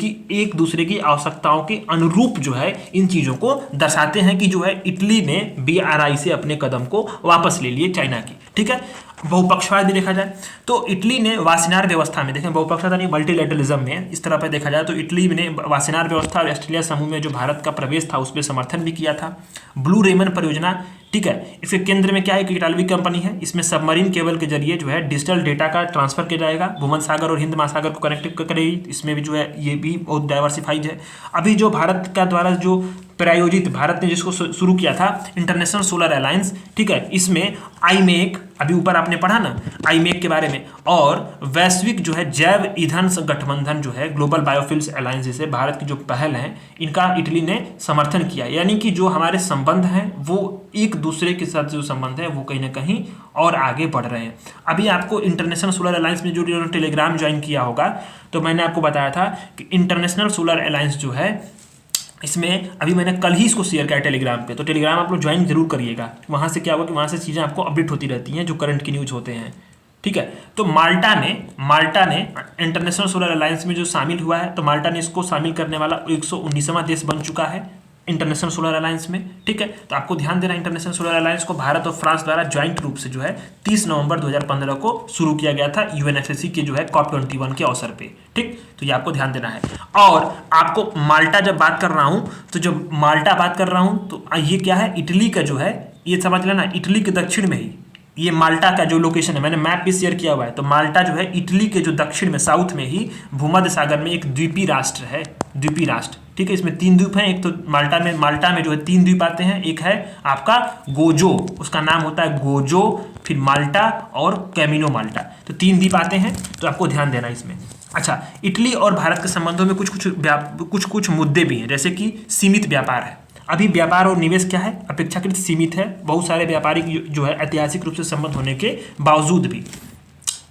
[SPEAKER 1] की आवश्यकताओं के अनुरूप जो है इन चीज़ों को दर्शाते हैं कि जो है इटली ने BRI से अपने कदम को वापस ले लिए चाइना की। ठीक है, बहुपक्षवाद भी देखा जाए तो इटली ने वासेनार व्यवस्था में, देखें बहुपक्षवाद नहीं मल्टीलैटरलिज्म में, इस तरह पर देखा जाए तो इटली ने वासेनार व्यवस्था और ऑस्ट्रेलिया समूह में जो भारत का प्रवेश था उस पर समर्थन भी किया था। ब्लू रेमन परियोजना, ठीक है, इसके केंद्र में क्या है कि इटालवी कंपनी है, इसमें सबमरीन केबल के जरिए जो है डिजिटल डेटा का ट्रांसफर किया जाएगा, भूमध्य सागर और हिंद महासागर को कनेक्ट करेगी, इसमें भी जो है ये भी बहुत डाइवर्सिफाइड है। अभी जो भारत का द्वारा जो प्रायोजित, भारत ने जिसको शुरू किया था इंटरनेशनल सोलर अलायंस, ठीक है, इसमें आईमेक, अभी ऊपर आपने पढ़ा ना आईमेक के बारे में, और वैश्विक जो है जैव ईंधन गठबंधन जो है ग्लोबल बायोफ्यूल्स अलायंस, जैसे भारत की जो पहल है इनका इटली ने समर्थन किया। यानी कि जो हमारे संबंध हैं वो एक दूसरे के साथ जो संबंध है वो कहीं ना कहीं और आगे बढ़ रहे हैं। अभी आपको इंटरनेशनल सोलर अलायंस में जो टेलीग्राम ज्वाइन किया होगा, तो मैंने आपको बताया था कि इंटरनेशनल सोलर अलायंस जो है इसमें अभी मैंने कल ही इसको शेयर किया टेलीग्राम पे, तो टेलीग्राम आप लोग ज्वाइन जरूर करिएगा। वहाँ से क्या होगा कि वहाँ से चीज़ें आपको अपडेट होती रहती हैं जो करंट की न्यूज़ होते हैं। ठीक है, तो माल्टा ने इंटरनेशनल सोलर अलायंस में जो शामिल हुआ है, तो माल्टा ने इसको शामिल करने वाला 119वां देश बन चुका है इंटरनेशनल सोलर अलायंस में। ठीक है, तो आपको ध्यान देना इंटरनेशनल सोलर अलायंस को भारत और फ्रांस द्वारा ज्वाइंट रूप से जो है 30 नवंबर 2015 को शुरू किया गया था UNFCCC के जो है COP21 के अवसर पे। ठीक, तो ये आपको ध्यान देना है। और आपको माल्टा जब बात कर रहा हूं, तो जब माल्टा बात कर रहा हूं तो ये क्या है, इटली का जो है, ये समझ लेना इटली के दक्षिण में ही ये माल्टा का जो लोकेशन है, मैंने मैप भी शेयर किया हुआ है, तो माल्टा जो है इटली के जो दक्षिण में, साउथ में ही भूमध्य सागर में एक द्वीपीय राष्ट्र है, द्वीपीय राष्ट्र। ठीक है, इसमें 3 द्वीप हैं, एक तो माल्टा में जो है 3 द्वीप आते हैं, एक है आपका गोजो, उसका नाम होता है गोजो, फिर माल्टा और कैमिनो माल्टा, तो 3 द्वीप आते हैं, तो आपको ध्यान देना इसमें। अच्छा, इटली और भारत के संबंधों में कुछ मुद्दे भी हैं, जैसे कि सीमित व्यापार है। अभी व्यापार और निवेश क्या है, अपेक्षाकृत सीमित है, बहुत सारे व्यापारिक जो है ऐतिहासिक रूप से संबंध होने के बावजूद भी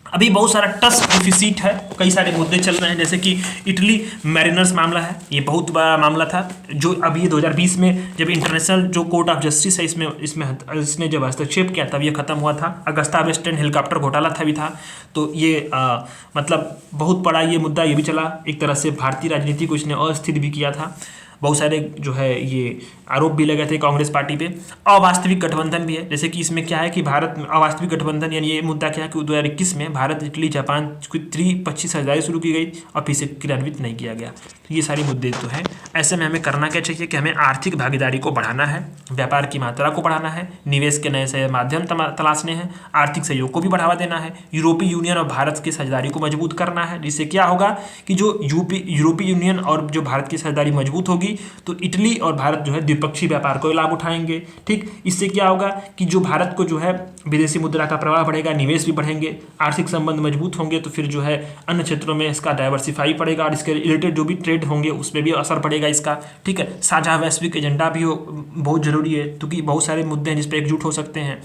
[SPEAKER 1] अभी बहुत सारा टस डिफिसिट है, कई सारे मुद्दे चल रहे हैं, जैसे कि इटली मैरिनर्स मामला है, ये बहुत बड़ा मामला था जो अभी 2020 में जब इंटरनेशनल जो कोर्ट ऑफ जस्टिस है इसने जब हस्तक्षेप किया तब ये खत्म हुआ था। अगस्ता वेस्टलैंड हेलीकॉप्टर घोटाला था भी था, तो ये मतलब बहुत बड़ा ये मुद्दा ये भी चला, एक तरह से भारतीय राजनीति को इसने अस्थिर भी किया था। बहुत सारे जो है ये आरोप भी लगे थे कांग्रेस पार्टी पे। अवास्तविक गठबंधन भी है, जैसे कि इसमें क्या है कि भारत में अवास्तविक गठबंधन, यानी ये मुद्दा क्या है कि 2021 में भारत इटली जापान की त्रिपक्षीय साझेदारी शुरू की गई और फिर से क्रियान्वित नहीं किया गया। तो ये सारे मुद्दे तो हैं। ऐसे में हमें करना क्या चाहिए कि हमें आर्थिक भागीदारी को बढ़ाना है, व्यापार की मात्रा को बढ़ाना है, निवेश के नए से माध्यम तलाशने हैं, आर्थिक सहयोग को भी बढ़ावा देना है, यूरोपीय यूनियन और भारत की साझेदारी को मजबूत करना है, जिससे क्या होगा कि जो यूरोपीय यूनियन और जो भारत की साझेदारी मजबूत होगी तो इटली और भारत जो है द्विपक्षीय व्यापार को लाभ उठाएंगे। ठीक, इससे क्या होगा कि जो भारत को जो है विदेशी मुद्रा का प्रवाह बढ़ेगा, निवेश भी बढ़ेंगे, आर्थिक संबंध मजबूत होंगे, तो फिर जो है अन्य क्षेत्रों में इसका डाइवर्सिफाई पड़ेगा और इसके रिलेटेड जो भी ट्रेड होंगे उस पर भी असर पड़ेगा इसका। ठीक है, साझा वैश्विक एजेंडा भी बहुत जरूरी है, क्योंकि बहुत सारे मुद्दे हैं जिस पर एकजुट हो सकते हैं।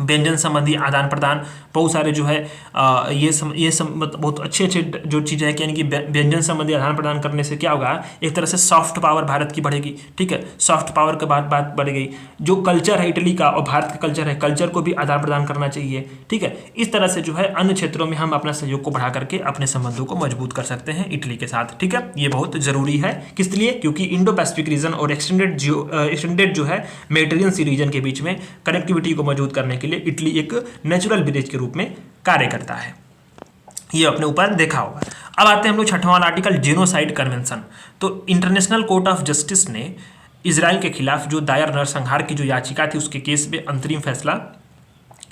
[SPEAKER 1] व्यंजन संबंधी आदान प्रदान, बहुत सारे जो है बहुत अच्छे जो चीज़ें हैं, यानी कि व्यंजन संबंधी आदान प्रदान करने से क्या होगा, एक तरह से सॉफ्ट पावर भारत की बढ़ेगी। ठीक है, सॉफ्ट पावर के बाद बात बढ़ गई, जो कल्चर है इटली का और भारत का कल्चर है, कल्चर को भी आदान प्रदान करना चाहिए। ठीक है, इस तरह से जो है अन्य क्षेत्रों में हम अपना सहयोग को बढ़ा करके अपने संबंधों को मजबूत कर सकते हैं इटली के साथ। ठीक है, ये बहुत जरूरी है, किस लिए, क्योंकि इंडो पैसिफिक रीजन और एक्सटेंडेड जो है मेडिटेरियन सी रीजन के बीच में कनेक्टिविटी को मजबूत करने के लिए इटली एक नेचुरल ब्रिज के रूप में कार्य करता है। ये अपने ऊपर देखा होगा। अब आते हैं हम लोग छठवां वाला आर्टिकल, जेनोसाइड कन्वेंशन। तो इंटरनेशनल कोर्ट ऑफ जस्टिस ने इजराइल के खिलाफ जो दायर नरसंहार की जो याचिका थी उसके केस में अंतरिम फैसला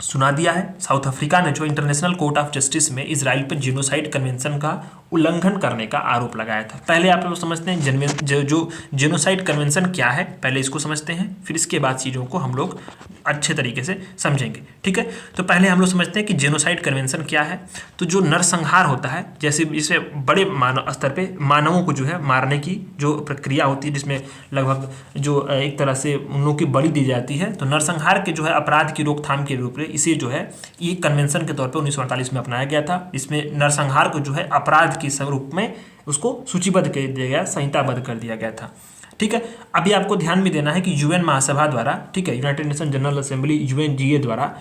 [SPEAKER 1] सुना दिया है। साउथ अफ्रीका ने जो इंटरनेशनल कोर्ट ऑफ जस्टिस में इजराइल पर जेनोसाइड कन्वेंशन का उल्लंघन करने का आरोप लगाया था। पहले आप लोग समझते हैं जो जेनोसाइड कन्वेंशन क्या है, पहले इसको समझते हैं, फिर इसके बाद चीज़ों को हम लोग अच्छे तरीके से समझेंगे। ठीक है, तो पहले हम लोग समझते हैं कि जेनोसाइड कन्वेंशन क्या है। तो जो नरसंहार होता है, जैसे इसे बड़े मानव स्तर पे मानवों को जो है मारने की जो प्रक्रिया होती है, जिसमें लगभग जो एक तरह से उन लोगों की बलि दी जाती है, तो नरसंहार के जो है अपराध की रोकथाम के रूप में इसे जो है ये कन्वेंशन के तौर पे 1948 में अपनाया गया था। इसमें नरसंहार को जो है अपराध के स्वरूप में उसको सूचीबद्ध कर दिया गया, संहिताबद्ध कर दिया गया था। ठीक है, अभी आपको ध्यान में देना है कि यूएन महासभा द्वारा, ठीक है, United nation general assembly UNGA द्वारा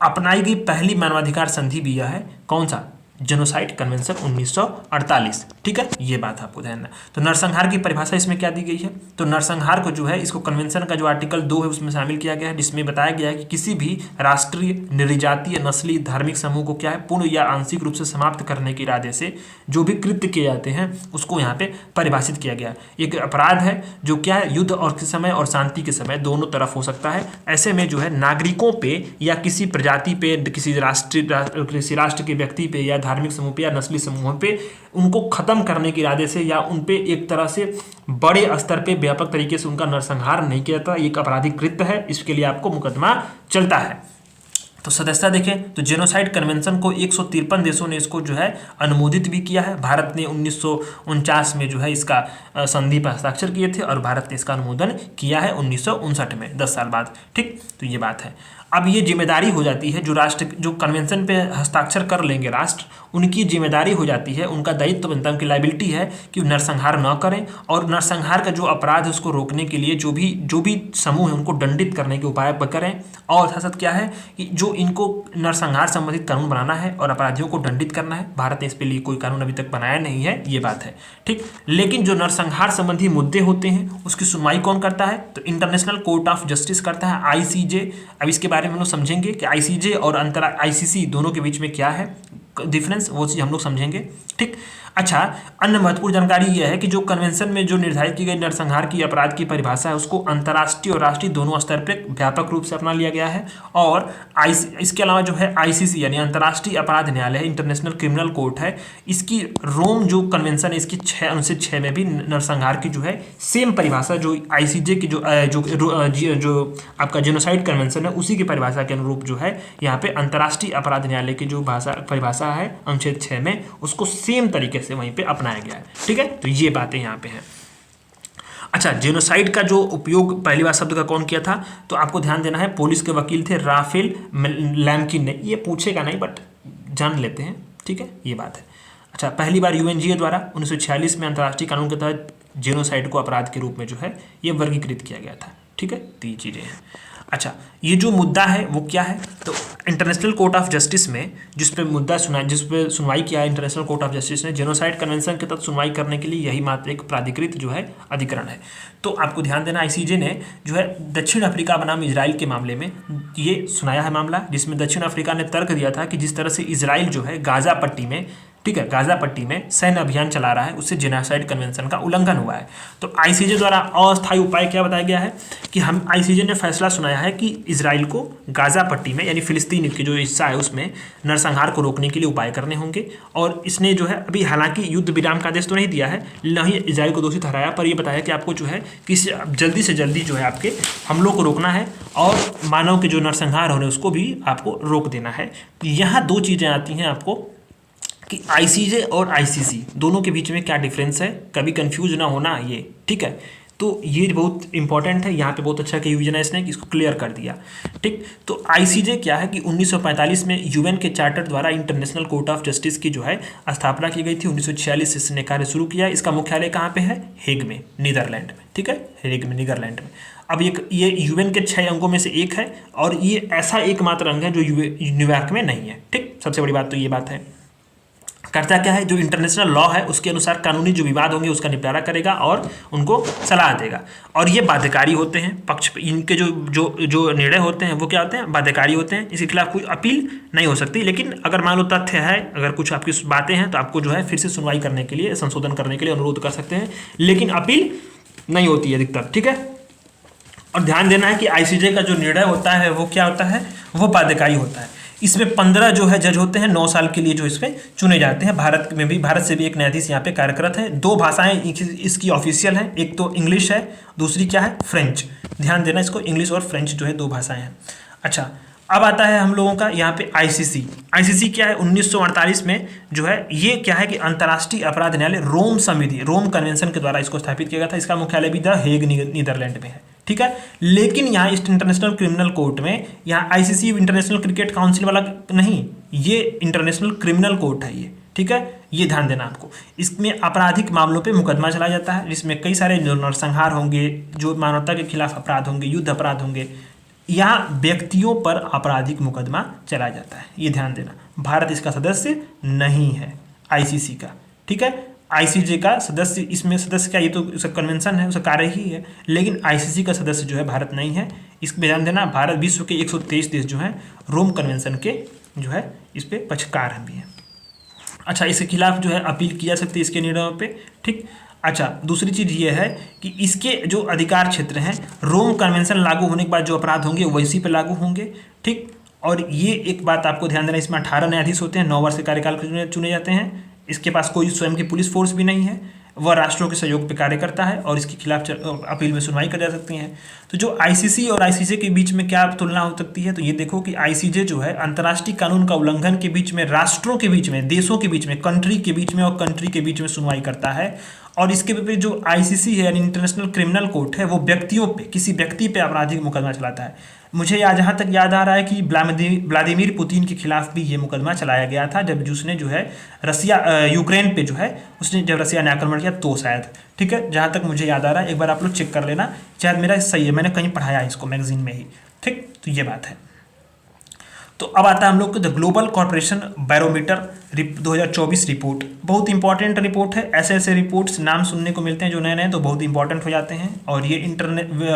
[SPEAKER 1] अपनाई गई पहली मानवाधिकार संधि भी यह है। कौन सा? Genocide convention 1948। ठीक है, ये बात आपको ध्यान है। तो नरसंहार की परिभाषा इसमें क्या दी गई है? तो नरसंहार को जो है इसको कन्वेंशन का जो आर्टिकल 2 है उसमें शामिल किया गया है, जिसमें बताया गया है कि किसी भी राष्ट्रीय, निर्जातीय, नस्ली, धार्मिक समूह को क्या है पूर्ण या आंशिक रूप से समाप्त करने के इरादे से जो भी कृत्य किए जाते हैं उसको यहाँ पे परिभाषित किया गया। एक अपराध है जो क्या है युद्ध और के समय और शांति के समय दोनों तरफ हो सकता है। ऐसे में जो है नागरिकों पे या किसी प्रजाति पे, किसी राष्ट्र के व्यक्ति पे या धार्मिक समूह पे या नस्ली समूहों पे उनको खत्म करने के इरादे से या उन पे एक तरह से बड़े स्तर पे व्यापक तरीके से उनका नरसंहार नहीं किया जाता, एक आपराधिक कृत्य है, इसके लिए आपको मुकदमा चलता है। तो सदस्यता देखें तो जेनोसाइड कन्वेंशन को 153 देशों ने इसको जो है अनुमोदित भी किया है। भारत ने 1949 में जो है इसका संधि पर हस्ताक्षर किए थे और भारत ने इसका अनुमोदन किया है 1959 में, 10 साल बाद। ठीक, तो ये बात है। अब ये जिम्मेदारी हो जाती है जो राष्ट्र जो कन्वेंशन पे हस्ताक्षर कर लेंगे राष्ट्र, उनकी जिम्मेदारी हो जाती है, उनका दायित्व बनता है, उनकी लाइबिलिटी है कि नरसंहार न करें और नरसंहार का जो अपराध है उसको रोकने के लिए जो भी समूह है उनको दंडित करने के उपाय करें। और साथ साथ क्या है कि जो इनको नरसंहार संबंधित कानून बनाना है और अपराधियों को दंडित करना है। भारत ने इस पे लिए कोई कानून अभी तक बनाया नहीं है, ये बात है। ठीक, लेकिन जो नरसंहार संबंधी मुद्दे होते हैं उसकी सुनवाई कौन करता है? तो इंटरनेशनल कोर्ट ऑफ जस्टिस करता है, आईसीजे। अब इसके बारे में हम लोग समझेंगे कि आईसीजे और आईसीसी दोनों के बीच में क्या है डिफरेंस, वो चीज़ हम लोग समझेंगे। ठीक, अच्छा, अन्य महत्वपूर्ण जानकारी यह है कि जो कन्वेंशन में जो निर्धारित की गई नरसंहार की अपराध की परिभाषा है उसको अंतर्राष्ट्रीय और राष्ट्रीय दोनों स्तर पर व्यापक रूप से अपना लिया गया है। और इसके अलावा जो है आईसीसी यानी अंतर्राष्ट्रीय अपराध न्यायालय है, इंटरनेशनल क्रिमिनल कोर्ट है, इसकी रोम जो कन्वेंशन है इसकी 6 अनुच्छेद 6 में भी नरसंहार की जो है सेम परिभाषा जो आईसीजे की जो आपका जेनोसाइड कन्वेंशन है उसी की परिभाषा के अनुरूप जो है यहाँ पे अंतर्राष्ट्रीय अपराध न्यायालय की जो परिभाषा है अनुच्छेद 6 में उसको सेम तरीके से वहीं पे अपनाया गया है। ठीक है, तो ये बातें यहाँ पे हैं। अच्छा, जेनोसाइड का जो उपयोग पहली बार शब्द का कौन किया था? तो आपको ध्यान देना है, पुलिस के वकील थे राफेल लैम्किन ने। ये पूछेगा नहीं बट जान लेते हैं। ठीक है, ये बात है। अच्छा, पहली बार यूएनजीए द्वारा 1946 में अंतर्राष्ट्रीय कानून के तहत जेनोसाइड को अपराध के रूप में जो है ये वर्गीकृत किया गया था। ठीक है, तो ये चीज़ें हैं। अच्छा, ये जो मुद्दा है वो क्या है? तो इंटरनेशनल कोर्ट ऑफ जस्टिस में जिस पे मुद्दा जिस पे सुनवाई किया है इंटरनेशनल कोर्ट ऑफ जस्टिस ने, जेनोसाइड कन्वेंशन के तहत सुनवाई करने के लिए यही मात्र एक प्राधिकृत जो है अधिकरण है। तो आपको ध्यान देना, आईसीजे ने जो है दक्षिण अफ्रीका बनाम इजराइल के मामले में ये सुनाया है मामला, जिसमें दक्षिण अफ्रीका ने तर्क दिया था कि जिस तरह से इजराइल जो है गाजा पट्टी में, ठीक है, गाजा पट्टी में सैन्य अभियान चला रहा है उससे जेनोसाइड कन्वेंशन का उल्लंघन हुआ है। तो आईसीजे द्वारा अस्थायी उपाय क्या बताया गया है कि हम आईसीजे ने फैसला सुनाया है कि इजराइल को गाजा पट्टी में यानी फिलिस्तीन की जो हिस्सा है उसमें नरसंहार को रोकने के लिए उपाय करने होंगे। और इसने जो है अभी हालांकि युद्ध विराम का आदेश तो नहीं दिया है, न ही इजराइल को दोषी ठहराया, पर यह बताया कि आपको जो है कि जल्दी से जल्दी जो है आपके हमलों को रोकना है और मानव के जो नरसंहार हो रहे हैं उसको भी आपको रोक देना है। यहाँ 2 चीज़ें आती हैं आपको कि आईसीजे और आईसीसी दोनों के बीच में क्या डिफरेंस है, कभी कंफ्यूज ना होना ये। ठीक है, तो ये बहुत इंपॉर्टेंट है, यहाँ पे बहुत अच्छा रिवीजन है, इसने इसको क्लियर कर दिया। ठीक, तो आईसीजे क्या है कि 1945 में यूएन के चार्टर द्वारा इंटरनेशनल कोर्ट ऑफ जस्टिस की जो है स्थापना की गई थी। 1946 से इसने कार्य शुरू किया। इसका मुख्यालय कहाँ पे है? हेग में, नीदरलैंड में। ठीक है, हेग में, नीदरलैंड में। अब ये यूएन के 6 अंगों में से एक है और ये ऐसा एकमात्र अंग है जो न्यूयॉर्क में नहीं है। ठीक, सबसे बड़ी बात तो ये बात है। करता क्या है, जो इंटरनेशनल लॉ है उसके अनुसार कानूनी जो विवाद होंगे उसका निपटारा करेगा और उनको सलाह देगा। और ये बाध्यकारी होते हैं, पक्ष इनके जो जो जो निर्णय होते हैं वो क्या होते हैं, बाध्यकारी होते हैं। इसके खिलाफ कोई अपील नहीं हो सकती। लेकिन अगर मान लो तथ्य है, अगर कुछ आपकी बातें हैं तो आपको जो है फिर से सुनवाई करने के लिए, संशोधन करने के लिए अनुरोध कर सकते हैं, लेकिन अपील नहीं होती है अधिकतर। ठीक है, और ध्यान देना है कि आईसीजे का जो निर्णय होता है वो क्या होता है, वो बाध्यकारी होता है। इसमें 15 जो है जज होते हैं 9 साल के लिए जो इसमें चुने जाते हैं। भारत में भी, भारत से भी एक न्यायाधीश यहाँ पे कार्यरत है। 2 भाषाएं इसकी ऑफिशियल हैं, एक तो इंग्लिश है, दूसरी क्या है, फ्रेंच। ध्यान देना इसको, इंग्लिश और फ्रेंच जो है 2 भाषाएं हैं। अच्छा, अब आता है हम लोगों का यहाँ पे आईसीसी। आईसीसी क्या है, 1948 में जो है ये क्या है कि अंतर्राष्ट्रीय अपराध न्यायालय रोम संविधि, रोम कन्वेंशन के द्वारा इसको स्थापित किया गया था। इसका मुख्यालय भी द हेग नीदरलैंड में है। ठीक है, लेकिन यहाँ इंटरनेशनल क्रिमिनल कोर्ट में, यहाँ आईसीसी इंटरनेशनल क्रिकेट काउंसिल वाला नहीं, ये इंटरनेशनल क्रिमिनल कोर्ट है ये। ठीक है, ये ध्यान देना आपको। इसमें आपराधिक मामलों पे मुकदमा चलाया जाता है, जिसमें कई सारे जो नरसंहार होंगे, जो मानवता के खिलाफ अपराध होंगे, युद्ध अपराध होंगे, यहाँ व्यक्तियों पर आपराधिक मुकदमा चलाया जाता है। ये ध्यान देना। भारत इसका सदस्य नहीं है आईसीसी का। ठीक है, आईसीजे का सदस्य, इसमें सदस्य क्या, ये तो उसका कन्वेंशन है, उसका कार्य ही है, लेकिन आईसीसी का सदस्य जो है भारत नहीं है। इसमें ध्यान देना, भारत विश्व के 123 देश जो हैं रोम कन्वेंशन के जो है इस पे पक्षकार भी हैं। अच्छा, इसके खिलाफ जो है अपील की जा सकती है इसके निर्णयों पे। ठीक, अच्छा, दूसरी चीज़ ये है कि इसके जो अधिकार क्षेत्र हैं, रोम कन्वेंशन लागू होने के बाद जो अपराध होंगे वो इसी पे लागू होंगे। ठीक, और ये एक बात आपको ध्यान देना, इसमें 18 न्यायाधीश होते हैं, 9 वर्ष के कार्यकाल के चुने जाते हैं। इसके पास कोई स्वयं की पुलिस फोर्स भी नहीं है, वह राष्ट्रों के सहयोग पे कार्य करता है और इसके खिलाफ अपील में सुनवाई कर जा सकती हैं। तो जो आईसीसी और आईसीजे के बीच में क्या तुलना हो सकती है, तो ये देखो कि आईसीजे जो है अंतर्राष्ट्रीय कानून का उल्लंघन के बीच में, राष्ट्रों के बीच में, देशों के बीच में, कंट्री के बीच में और कंट्री के बीच में सुनवाई करता है। और इसके विपरीत जो आईसीसी है यानी इंटरनेशनल क्रिमिनल कोर्ट है, वो व्यक्तियों पे, किसी व्यक्ति पे आपराधिक मुकदमा चलाता है। मुझे जहाँ तक याद आ रहा है कि व्लादिमीर पुतिन के खिलाफ भी ये मुकदमा चलाया गया था, जब उसने जो है रसिया, यूक्रेन पे जो है उसने जब रसिया ने आक्रमण किया तो शायद। ठीक है, जहाँ तक मुझे याद आ रहा है, एक बार आप लोग चेक कर लेना, शायद मेरा सही है, मैंने कहीं पढ़ाया है इसको मैगजीन में ही। ठीक, तो ये बात है। तो अब आता है हम लोग को the global corporation barometer 2024 report. बहुत इंपॉर्टेंट रिपोर्ट है। ऐसे ऐसे रिपोर्ट्स नाम सुनने को मिलते हैं जो नए नए, तो बहुत इंपॉर्टेंट हो जाते हैं। और ये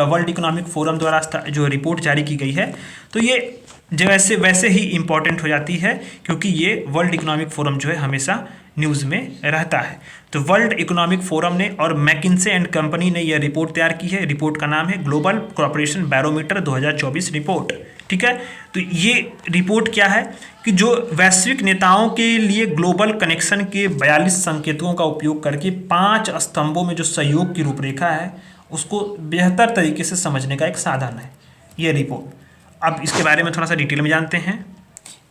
[SPEAKER 1] वर्ल्ड इकोनॉमिक फोरम द्वारा जो रिपोर्ट जारी की गई है, तो ये जैसे वैसे ही इंपॉर्टेंट हो जाती है, क्योंकि ये वर्ल्ड इकोनॉमिक फोरम जो है हमेशा न्यूज़ में रहता है। तो वर्ल्ड इकोनॉमिक फोरम ने और मैकिन्से एंड कंपनी ने यह रिपोर्ट तैयार की है। रिपोर्ट का नाम है ग्लोबल कॉर्पोरेशन बैरोमीटर 2024 रिपोर्ट। ठीक है, तो ये रिपोर्ट क्या है कि जो वैश्विक नेताओं के लिए ग्लोबल कनेक्शन के 42 संकेतों का उपयोग करके 5 स्तंभों में जो सहयोग की रूपरेखा है उसको बेहतर तरीके से समझने का एक साधन है ये रिपोर्ट। अब इसके बारे में थोड़ा सा डिटेल में जानते हैं।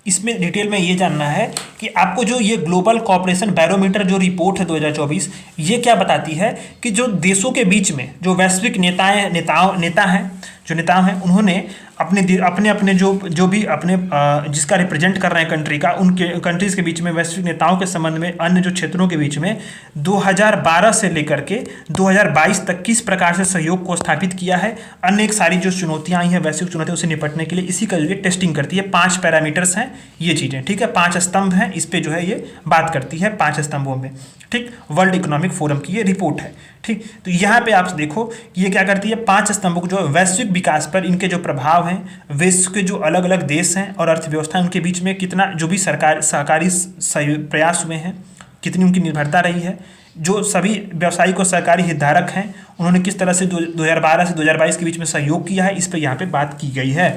[SPEAKER 1] इसमें डिटेल में ये जानना है कि आपको जो ये ग्लोबल कॉर्पोरेशन बैरोमीटर जो रिपोर्ट है 2024, ये क्या बताती है कि जो देशों के बीच में जो वैश्विक नेता हैं उन्होंने अपने जो भी अपने जिसका रिप्रेजेंट कर रहे हैं कंट्री का, उनके कंट्रीज़ के बीच में वैश्विक नेताओं के संबंध में अन्य जो क्षेत्रों के बीच में 2012 से लेकर के 2022 तक किस प्रकार से सहयोग को स्थापित किया है। अन्य एक सारी जो चुनौतियाँ आई हैं वैश्विक चुनौतियों से निपटने के लिए, इसी का ये टेस्टिंग करती है। 5 पैरामीटर्स हैं ये चीज़ें। ठीक है, 5 स्तंभ हैं, इस पर जो है ये बात करती है 5 स्तंभों में। ठीक, वर्ल्ड इकोनॉमिक फोरम की ये रिपोर्ट है। ठीक, तो यहाँ पे आप देखो ये क्या करती है, 5 स्तंभों को जो वैश्विक विकास पर इनके जो प्रभाव हैं, विश्व के जो अलग अलग देश हैं और अर्थव्यवस्था उनके बीच में कितना जो भी सहकारी प्रयास हुए हैं, कितनी उनकी निर्भरता रही है, जो सभी व्यावसायिक और सरकारी हितधारक हैं उन्होंने किस तरह से 2012 से 2022 के बीच में सहयोग किया है, इस पर यहाँ पे बात की गई है।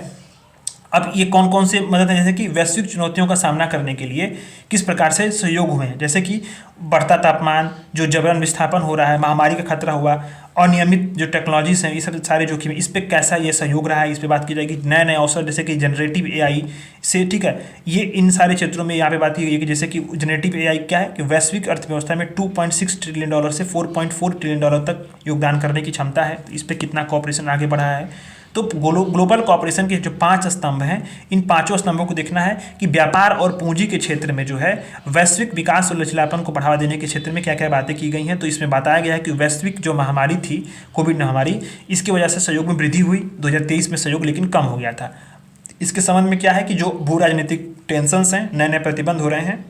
[SPEAKER 1] अब ये कौन कौन से मदद है, जैसे कि वैश्विक चुनौतियों का सामना करने के लिए किस प्रकार से सहयोग हुए हैं, जैसे कि बढ़ता तापमान, जो जबरन विस्थापन हो रहा है, महामारी का खतरा हुआ, अनियमित जो टेक्नोलॉजीज हैं, ये सब सारे जोखिम, इस पे कैसा ये सहयोग रहा है, इस पे बात की जाएगी। नए नए अवसर जैसे कि जनरेटिव एआई से, ठीक है, ये इन सारे क्षेत्रों में यहाँ पे बात की गई है कि जैसे कि जनरेटिव एआई क्या है कि वैश्विक अर्थव्यवस्था में $2.6 ट्रिलियन से $4.4 ट्रिलियन तक योगदान करने की क्षमता है। तो इस पर कितना कॉपरेशन आगे बढ़ा है। तो ग्लोबल कॉर्पोरेशन के जो 5 स्तंभ हैं, इन 5 स्तंभों को देखना है कि व्यापार और पूंजी के क्षेत्र में जो है वैश्विक विकास और लचीलापन को बढ़ावा देने के क्षेत्र में क्या क्या बातें की गई हैं। तो इसमें बताया गया है कि वैश्विक जो महामारी थी, कोविड महामारी, इसकी वजह से सहयोग में वृद्धि हुई। 2023 में सहयोग लेकिन कम हो गया था। इसके संबंध में क्या है कि जो भू राजनीतिक टेंशंस हैं, नए नए प्रतिबंध हो रहे हैं,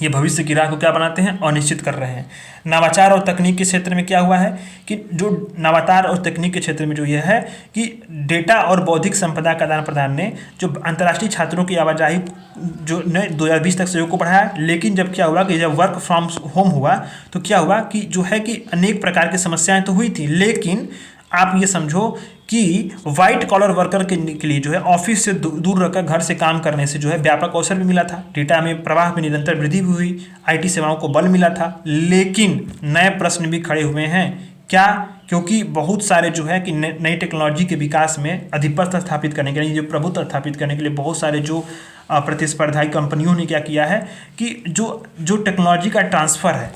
[SPEAKER 1] ये भविष्य की राह को क्या बनाते हैं, अनिश्चित कर रहे हैं। नवाचार और तकनीक के क्षेत्र में क्या हुआ है कि जो नवाचार और तकनीक के क्षेत्र में जो ये है कि डेटा और बौद्धिक संपदा का आदान प्रदान ने जो अंतर्राष्ट्रीय छात्रों की आवाजाही जो ने 2020 तक सहयोग को बढ़ाया। लेकिन जब क्या हुआ कि जब वर्क फ्रॉम होम हुआ तो क्या हुआ कि जो है कि अनेक प्रकार की समस्याएं तो हुई थी, लेकिन आप ये समझो कि वाइट कॉलर वर्कर के लिए जो है ऑफिस से दूर रहकर घर से काम करने से जो है व्यापक अवसर भी मिला था, डेटा में प्रवाह में निरंतर वृद्धि भी हुई, आईटी सेवाओं को बल मिला था। लेकिन नए प्रश्न भी खड़े हुए हैं, क्या? क्योंकि बहुत सारे जो है कि नई टेक्नोलॉजी के विकास में आधिपत्य स्थापित करने के लिए, जो प्रभुत्व स्थापित करने के लिए बहुत सारे जो प्रतिस्पर्धाई कंपनियों ने क्या किया है कि जो टेक्नोलॉजी का ट्रांसफ़र है,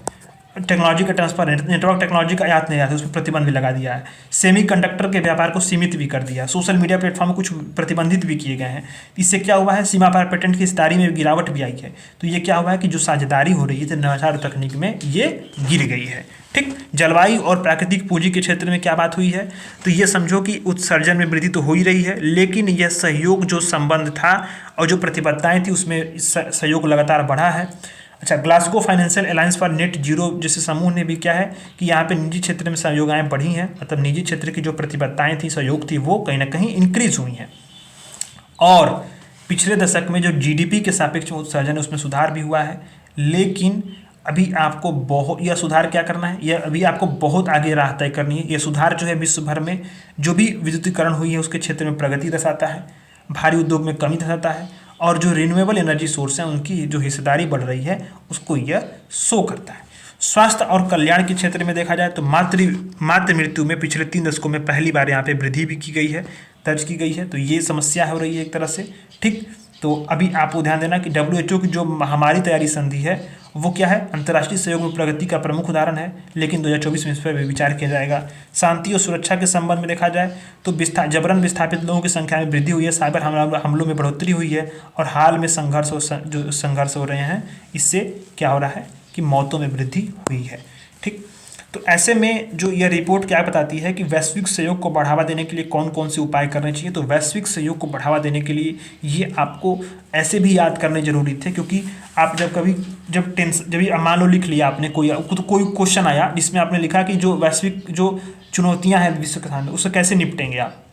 [SPEAKER 1] नेटवर्क टेक्नोलॉजी का आयात नहीं आता, उस पर प्रतिबंध भी लगा दिया है। सेमीकंडक्टर के व्यापार को सीमित भी कर दिया, सोशल मीडिया प्लेटफॉर्म कुछ प्रतिबंधित भी किए गए हैं। इससे क्या हुआ है, सीमा पार पेटेंट की हिस्सेदारी में गिरावट भी आई है। तो ये क्या हुआ है कि जो साझेदारी हो रही है नवाचार तकनीक में, ये गिर गई है। ठीक, जलवायु और प्राकृतिक पूंजी के क्षेत्र में क्या बात हुई है, तो ये समझो कि उत्सर्जन में वृद्धि तो हो ही रही है, लेकिन यह सहयोग जो संबंध था और जो प्रतिबद्धताएं थी उसमें सहयोग लगातार बढ़ा है। अच्छा, Glasgow financial alliance for net zero जैसे समूह ने भी क्या है कि यहाँ पे निजी क्षेत्र में सहयोगाएँ बढ़ी हैं, मतलब निजी क्षेत्र की जो प्रतिबद्धताएं थी, सहयोग थी, वो कहीं ना कहीं इंक्रीज हुई हैं। और पिछले दशक में जो जीडीपी के सापेक्ष उत्सर्जन है उसमें सुधार भी हुआ है। लेकिन अभी आपको बहुत, यह सुधार क्या करना है, यह अभी आपको बहुत आगे राह तय करनी है। यह सुधार जो है विश्व भर में जो भी विद्युतीकरण हुई है उसके क्षेत्र में प्रगति दर्शाता है, भारी उद्योग में कमी दर्शाता है, और जो रिन्यूएबल एनर्जी सोर्स हैं उनकी जो हिस्सेदारी बढ़ रही है उसको यह शो करता है। स्वास्थ्य और कल्याण के क्षेत्र में देखा जाए तो मातृ मृत्यु में पिछले 3 दशकों में पहली बार यहाँ पे वृद्धि भी की गई है, दर्ज की गई है। तो ये समस्या हो रही है एक तरह से। ठीक, तो अभी आपको ध्यान देना कि WHO की जो महामारी तैयारी संधि है वो क्या है, अंतर्राष्ट्रीय सहयोग में प्रगति का प्रमुख उदाहरण है, लेकिन 2024 में इस पर विचार किया जाएगा। शांति और सुरक्षा के संबंध में देखा जाए तो जबरन विस्थापित लोगों की संख्या में वृद्धि हुई है, साइबर हमलों में बढ़ोतरी हुई है, और हाल में जो संघर्ष हो रहे हैं इससे क्या हो रहा है कि मौतों में वृद्धि हुई है। ठीक, तो ऐसे में जो यह रिपोर्ट क्या बताती है कि वैश्विक सहयोग को बढ़ावा देने के लिए कौन कौन से उपाय करने चाहिए। तो वैश्विक सहयोग को बढ़ावा देने के लिए ये आपको ऐसे भी याद करने जरूरी थे, क्योंकि आप जब मान लो लिख लिया आपने, कोई क्वेश्चन आया जिसमें आपने लिखा कि जो वैश्विक जो चुनौतियाँ हैं विश्व के सामने उससे कैसे निपटेंगे आप।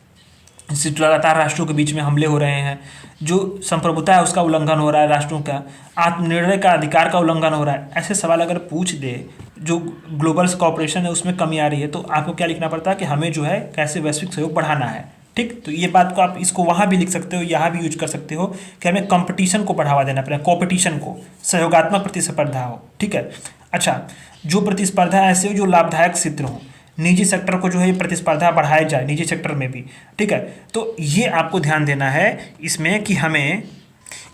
[SPEAKER 1] इससे लगातार राष्ट्रों के बीच में हमले हो रहे हैं, जो संप्रभुता है उसका उल्लंघन हो रहा है, राष्ट्रों का आत्मनिर्णय का अधिकार का उल्लंघन हो रहा है। ऐसे सवाल अगर पूछ दे, जो ग्लोबल कोऑपरेशन है उसमें कमी आ रही है, तो आपको क्या लिखना पड़ता है कि हमें जो है कैसे वैश्विक सहयोग बढ़ाना है। ठीक, तो ये बात को आप इसको वहाँ भी लिख सकते हो, यहाँ भी यूज कर सकते हो कि हमें कंपटीशन को बढ़ावा देना पड़ेगा, कॉम्पिटिशन को, सहयोगात्मक प्रतिस्पर्धा हो। ठीक है, अच्छा, जो प्रतिस्पर्धा ऐसे हो जो लाभदायक सिद्ध हो, निजी सेक्टर को जो है प्रतिस्पर्धा बढ़ाई जाए निजी सेक्टर में भी। ठीक है, तो ये आपको ध्यान देना है इसमें कि हमें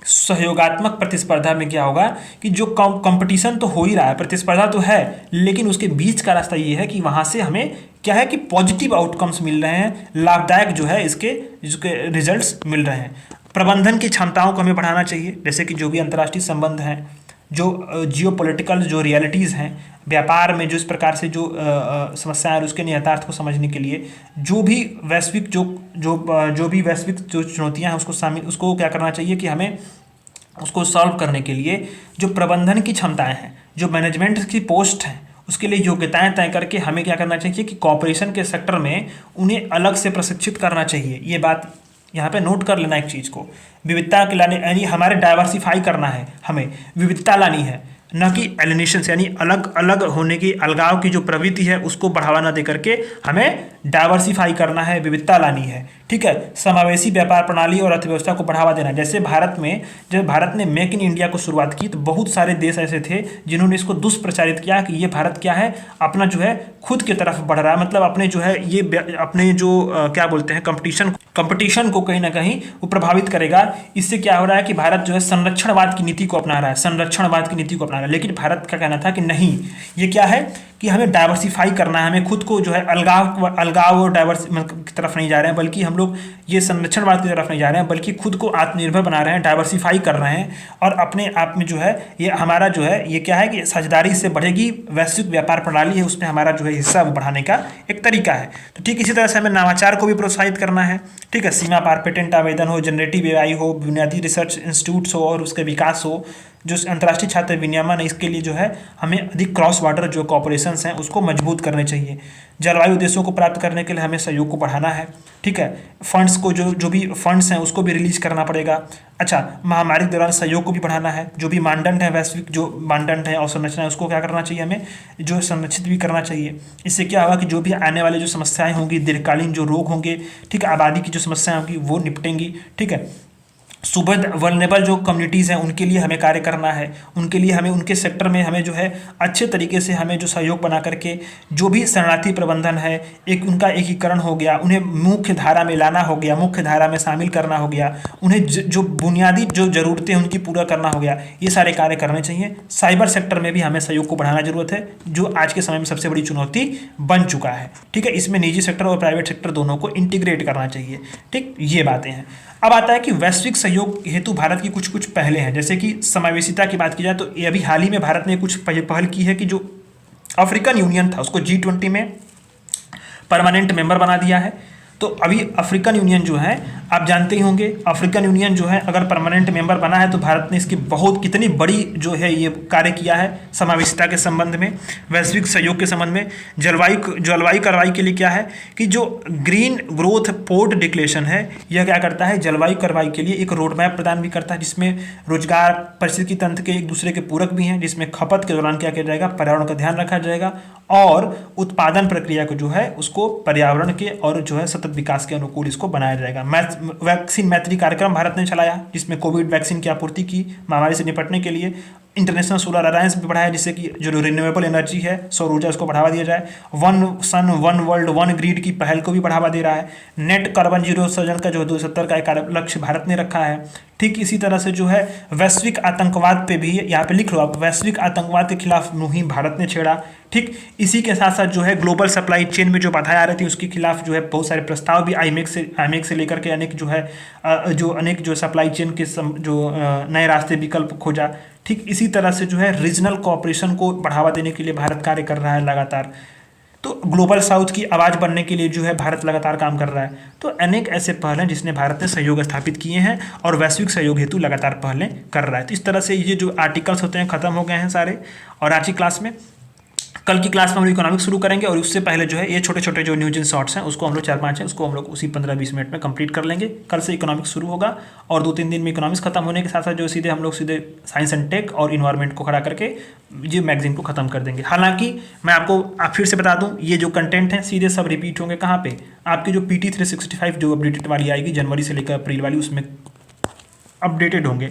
[SPEAKER 1] सहयोगात्मक प्रतिस्पर्धा में क्या होगा कि जो कंपटीशन तो हो ही रहा है, प्रतिस्पर्धा तो है, लेकिन उसके बीच का रास्ता ये है कि वहाँ से हमें क्या है कि पॉजिटिव आउटकम्स मिल रहे हैं, लाभदायक जो है इसके रिजल्ट्स मिल रहे हैं। प्रबंधन की क्षमताओं को हमें बढ़ाना चाहिए, जैसे कि जो भी अंतर्राष्ट्रीय संबंध हैं, जो जियोपॉलिटिकल जो रियलिटीज़ हैं, व्यापार में जो इस प्रकार से जो समस्याएं और उसके निहितार्थ को समझने के लिए जो भी वैश्विक जो चुनौतियां हैं उसको क्या करना चाहिए कि हमें उसको सॉल्व करने के लिए जो प्रबंधन की क्षमताएं हैं, जो मैनेजमेंट की पोस्ट हैं, उसके लिए योग्यताएं तय करके हमें क्या करना चाहिए कि कॉर्पोरेशन के सेक्टर में उन्हें अलग से प्रशिक्षित करना चाहिए। ये बात यहाँ पे नोट कर लेना एक चीज़ को, विविधता के लाने यानी हमारे डाइवर्सिफाई करना है, हमें विविधता लानी है, न कि एलिनेशन यानी अलग अलग होने की, अलगाव की जो प्रवृत्ति है उसको बढ़ावा न दे करके हमें डाइवर्सिफाई करना है, विविधता लानी है। ठीक है, समावेशी व्यापार प्रणाली और अर्थव्यवस्था को बढ़ावा देना। जैसे जब भारत ने मेक इन इंडिया को शुरुआत की तो बहुत सारे देश ऐसे थे जिन्होंने इसको दुष्प्रचारित किया कि ये भारत क्या है, अपना जो है खुद की तरफ बढ़ रहा है, मतलब अपने जो है ये अपने जो क्या बोलते हैं कंपटीशन को कहीं ना कहीं वो प्रभावित करेगा। इससे क्या हो रहा है कि भारत जो है संरक्षणवाद की नीति को अपना रहा है, लेकिन भारत का कहना था कि नहीं, ये क्या है कि हमें डाइवर्सिफाई करना है, हमें खुद को जो है अलगाव और डाइवर्स की तरफ नहीं जा रहे हैं, बल्कि हम लोग ये संरक्षणवाद की तरफ नहीं जा रहे हैं, बल्कि खुद को आत्मनिर्भर बना रहे हैं, डाइवर्सिफाई कर रहे हैं, और अपने आप में जो है ये हमारा जो है ये क्या है कि साझेदारी से बढ़ेगी, वैश्विक व्यापार प्रणाली है उसमें हमारा जो है हिस्सा बढ़ाने का एक तरीका है। तो ठीक इसी तरह से हमें नवाचार को भी प्रोत्साहित करना है। ठीक है, सीमा पार पेटेंट आवेदन हो, जनरेटिव AI हो, बुनियादी रिसर्च इंस्टीट्यूट्स हो और उसके विकास हो,
[SPEAKER 2] जो अंतर्राष्ट्रीय छात्र विनियमन है इसके लिए जो है हमें अधिक क्रॉस बॉर्डर जो कॉपरेशंस हैं उसको मजबूत करने चाहिए। जलवायु उद्देश्यों को प्राप्त करने के लिए हमें सहयोग को बढ़ाना है, ठीक है। फंड्स को जो भी फंड्स हैं उसको भी रिलीज करना पड़ेगा। अच्छा, महामारी के दौरान सहयोग को भी बढ़ाना है। जो भी मानदंड है, वैश्विक जो मानदंड है और संरचना है उसको क्या करना चाहिए, हमें जो संरक्षित भी करना चाहिए। इससे क्या होगा कि जो भी आने वाले जो समस्याएं होंगी, दीर्घकालीन जो रोग होंगे, ठीक है, आबादी की जो समस्याएं होंगी वो निपटेंगी, ठीक है। सुबह वल्नरेबल जो कम्युनिटीज़ हैं उनके लिए हमें कार्य करना है, उनके लिए हमें उनके सेक्टर में हमें जो है अच्छे तरीके से हमें जो सहयोग बना करके जो भी शरणार्थी प्रबंधन है एक उनका एकीकरण हो गया, उन्हें मुख्य धारा में लाना हो गया, मुख्य धारा में शामिल करना हो गया, उन्हें जो बुनियादी जो ज़रूरतें उनकी पूरा करना हो गया, ये सारे कार्य करने चाहिए। साइबर सेक्टर में भी हमें सहयोग को बढ़ाना जरूरत है, जो आज के समय में सबसे बड़ी चुनौती बन चुका है, ठीक है। इसमें निजी सेक्टर और प्राइवेट सेक्टर दोनों को इंटीग्रेट करना चाहिए, ठीक, ये बातें हैं। अब आता है कि वैश्विक सहयोग हेतु भारत की कुछ कुछ पहले हैं। जैसे कि समावेशिता की बात की जाए तो ये अभी हाल ही में भारत ने कुछ पहल की है कि जो अफ्रीकन यूनियन था उसको G20 में परमानेंट मेंबर बना दिया है। तो अभी अफ्रीकन यूनियन जो है आप जानते ही होंगे, अफ्रीकन यूनियन जो है अगर परमानेंट मेंबर बना है तो भारत ने इसकी बहुत कितनी बड़ी जो है ये कार्य किया है समावेशिता के संबंध में, वैश्विक सहयोग के संबंध में। जलवायु कार्रवाई के लिए क्या है कि जो ग्रीन ग्रोथ पोर्ट डिक्लेरेशन है यह क्या करता है, जलवायु कार्रवाई के लिए एक रोड मैप प्रदान भी करता है, जिसमें रोजगार पारिस्थितिकी तंत्र के एक दूसरे के पूरक भी हैं, जिसमें खपत के दौरान क्या किया जाएगा, पर्यावरण का ध्यान रखा जाएगा और उत्पादन प्रक्रिया को जो है उसको पर्यावरण के और जो है सतत विकास के अनुकूल इसको बनाया जाएगा। वैक्सीन मैत्री कार्यक्रम भारत ने चलाया, जिसमें कोविड वैक्सीन की आपूर्ति की महामारी से निपटने के लिए। इंटरनेशनल सोलर अलायंस भी बढ़ाया, जिससे कि जो रिन्यूएबल एनर्जी है, सौर ऊर्जा, उसको बढ़ावा दिया जाए। One sun one world one grid की पहल को भी बढ़ावा दे रहा है। नेट कार्बन जीरो उत्सर्जन का जो 2070 का एक लक्ष्य भारत ने रखा है। ठीक इसी तरह से जो है वैश्विक आतंकवाद पे भी, यहाँ पे लिख लो आप, वैश्विक आतंकवाद के खिलाफ मुहिम भारत ने छेड़ा। ठीक इसी के साथ साथ जो है ग्लोबल सप्लाई चेन में जो बाधाएं आ रही थी उसके खिलाफ जो है बहुत सारे प्रस्ताव भी आईमेक्स से लेकर के अनेक जो है अनेक जो सप्लाई चेन के जो नए रास्ते विकल्प खोजा। ठीक इसी तरह से जो है रीजनल कोऑपरेशन को बढ़ावा देने के लिए भारत कार्य कर रहा है लगातार। तो ग्लोबल साउथ की आवाज़ बनने के लिए जो है भारत लगातार काम कर रहा है। तो अनेक ऐसे पहल हैं जिसने भारत ने सहयोग स्थापित किए हैं और वैश्विक सहयोग हेतु लगातार पहलें कर रहा है। तो इस तरह से ये जो आर्टिकल्स होते हैं ख़त्म हो गए हैं सारे। और आज की क्लास में, कल की क्लास में हम लोग इकोनॉमिक्स शुरू करेंगे और उससे पहले जो है ये छोटे छोटे जो न्यूज इन शॉर्ट्स हैं उसको हम लोग 4-5 हैं उसको हम लोग उसी 15-20 मिनट में कंप्लीट कर लेंगे। कल से इकोनॉमिक्स शुरू होगा और 2-3 दिन में इकोनॉमिक्स खत्म होने के साथ साथ जो सीधे हम लोग सीधे साइंस एंड टेक और इन्वायरमेंट को खड़ा करके ये मैगजीन को खत्म कर देंगे। हालांकि मैं आपको फिर से बता दूं, ये जो कंटेंट है सीधे सब रिपीट होंगे कहाँ पे, आपकी जो PT 365 जो अपडेटेड वाली आएगी जनवरी से लेकर अप्रैल वाली, उसमें अपडेटेड होंगे।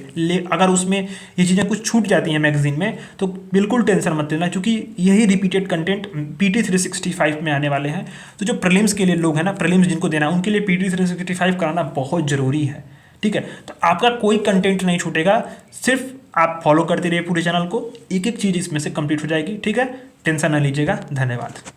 [SPEAKER 2] अगर उसमें ये चीज़ें कुछ छूट जाती हैं मैगजीन में तो बिल्कुल टेंशन मत लेना, क्योंकि यही रिपीटेड कंटेंट PT 365 में आने वाले हैं। तो जो प्रीलिम्स के लिए लोग हैं ना, प्रीलिम्स जिनको देना है उनके लिए PT 365 कराना बहुत ज़रूरी है। ठीक है, तो आपका कोई कंटेंट नहीं छूटेगा, सिर्फ आप फॉलो करते रहिए पूरे चैनल को, एक एक चीज़ इसमें से कंप्लीट हो जाएगी। ठीक है, टेंशन ना लीजिएगा। धन्यवाद।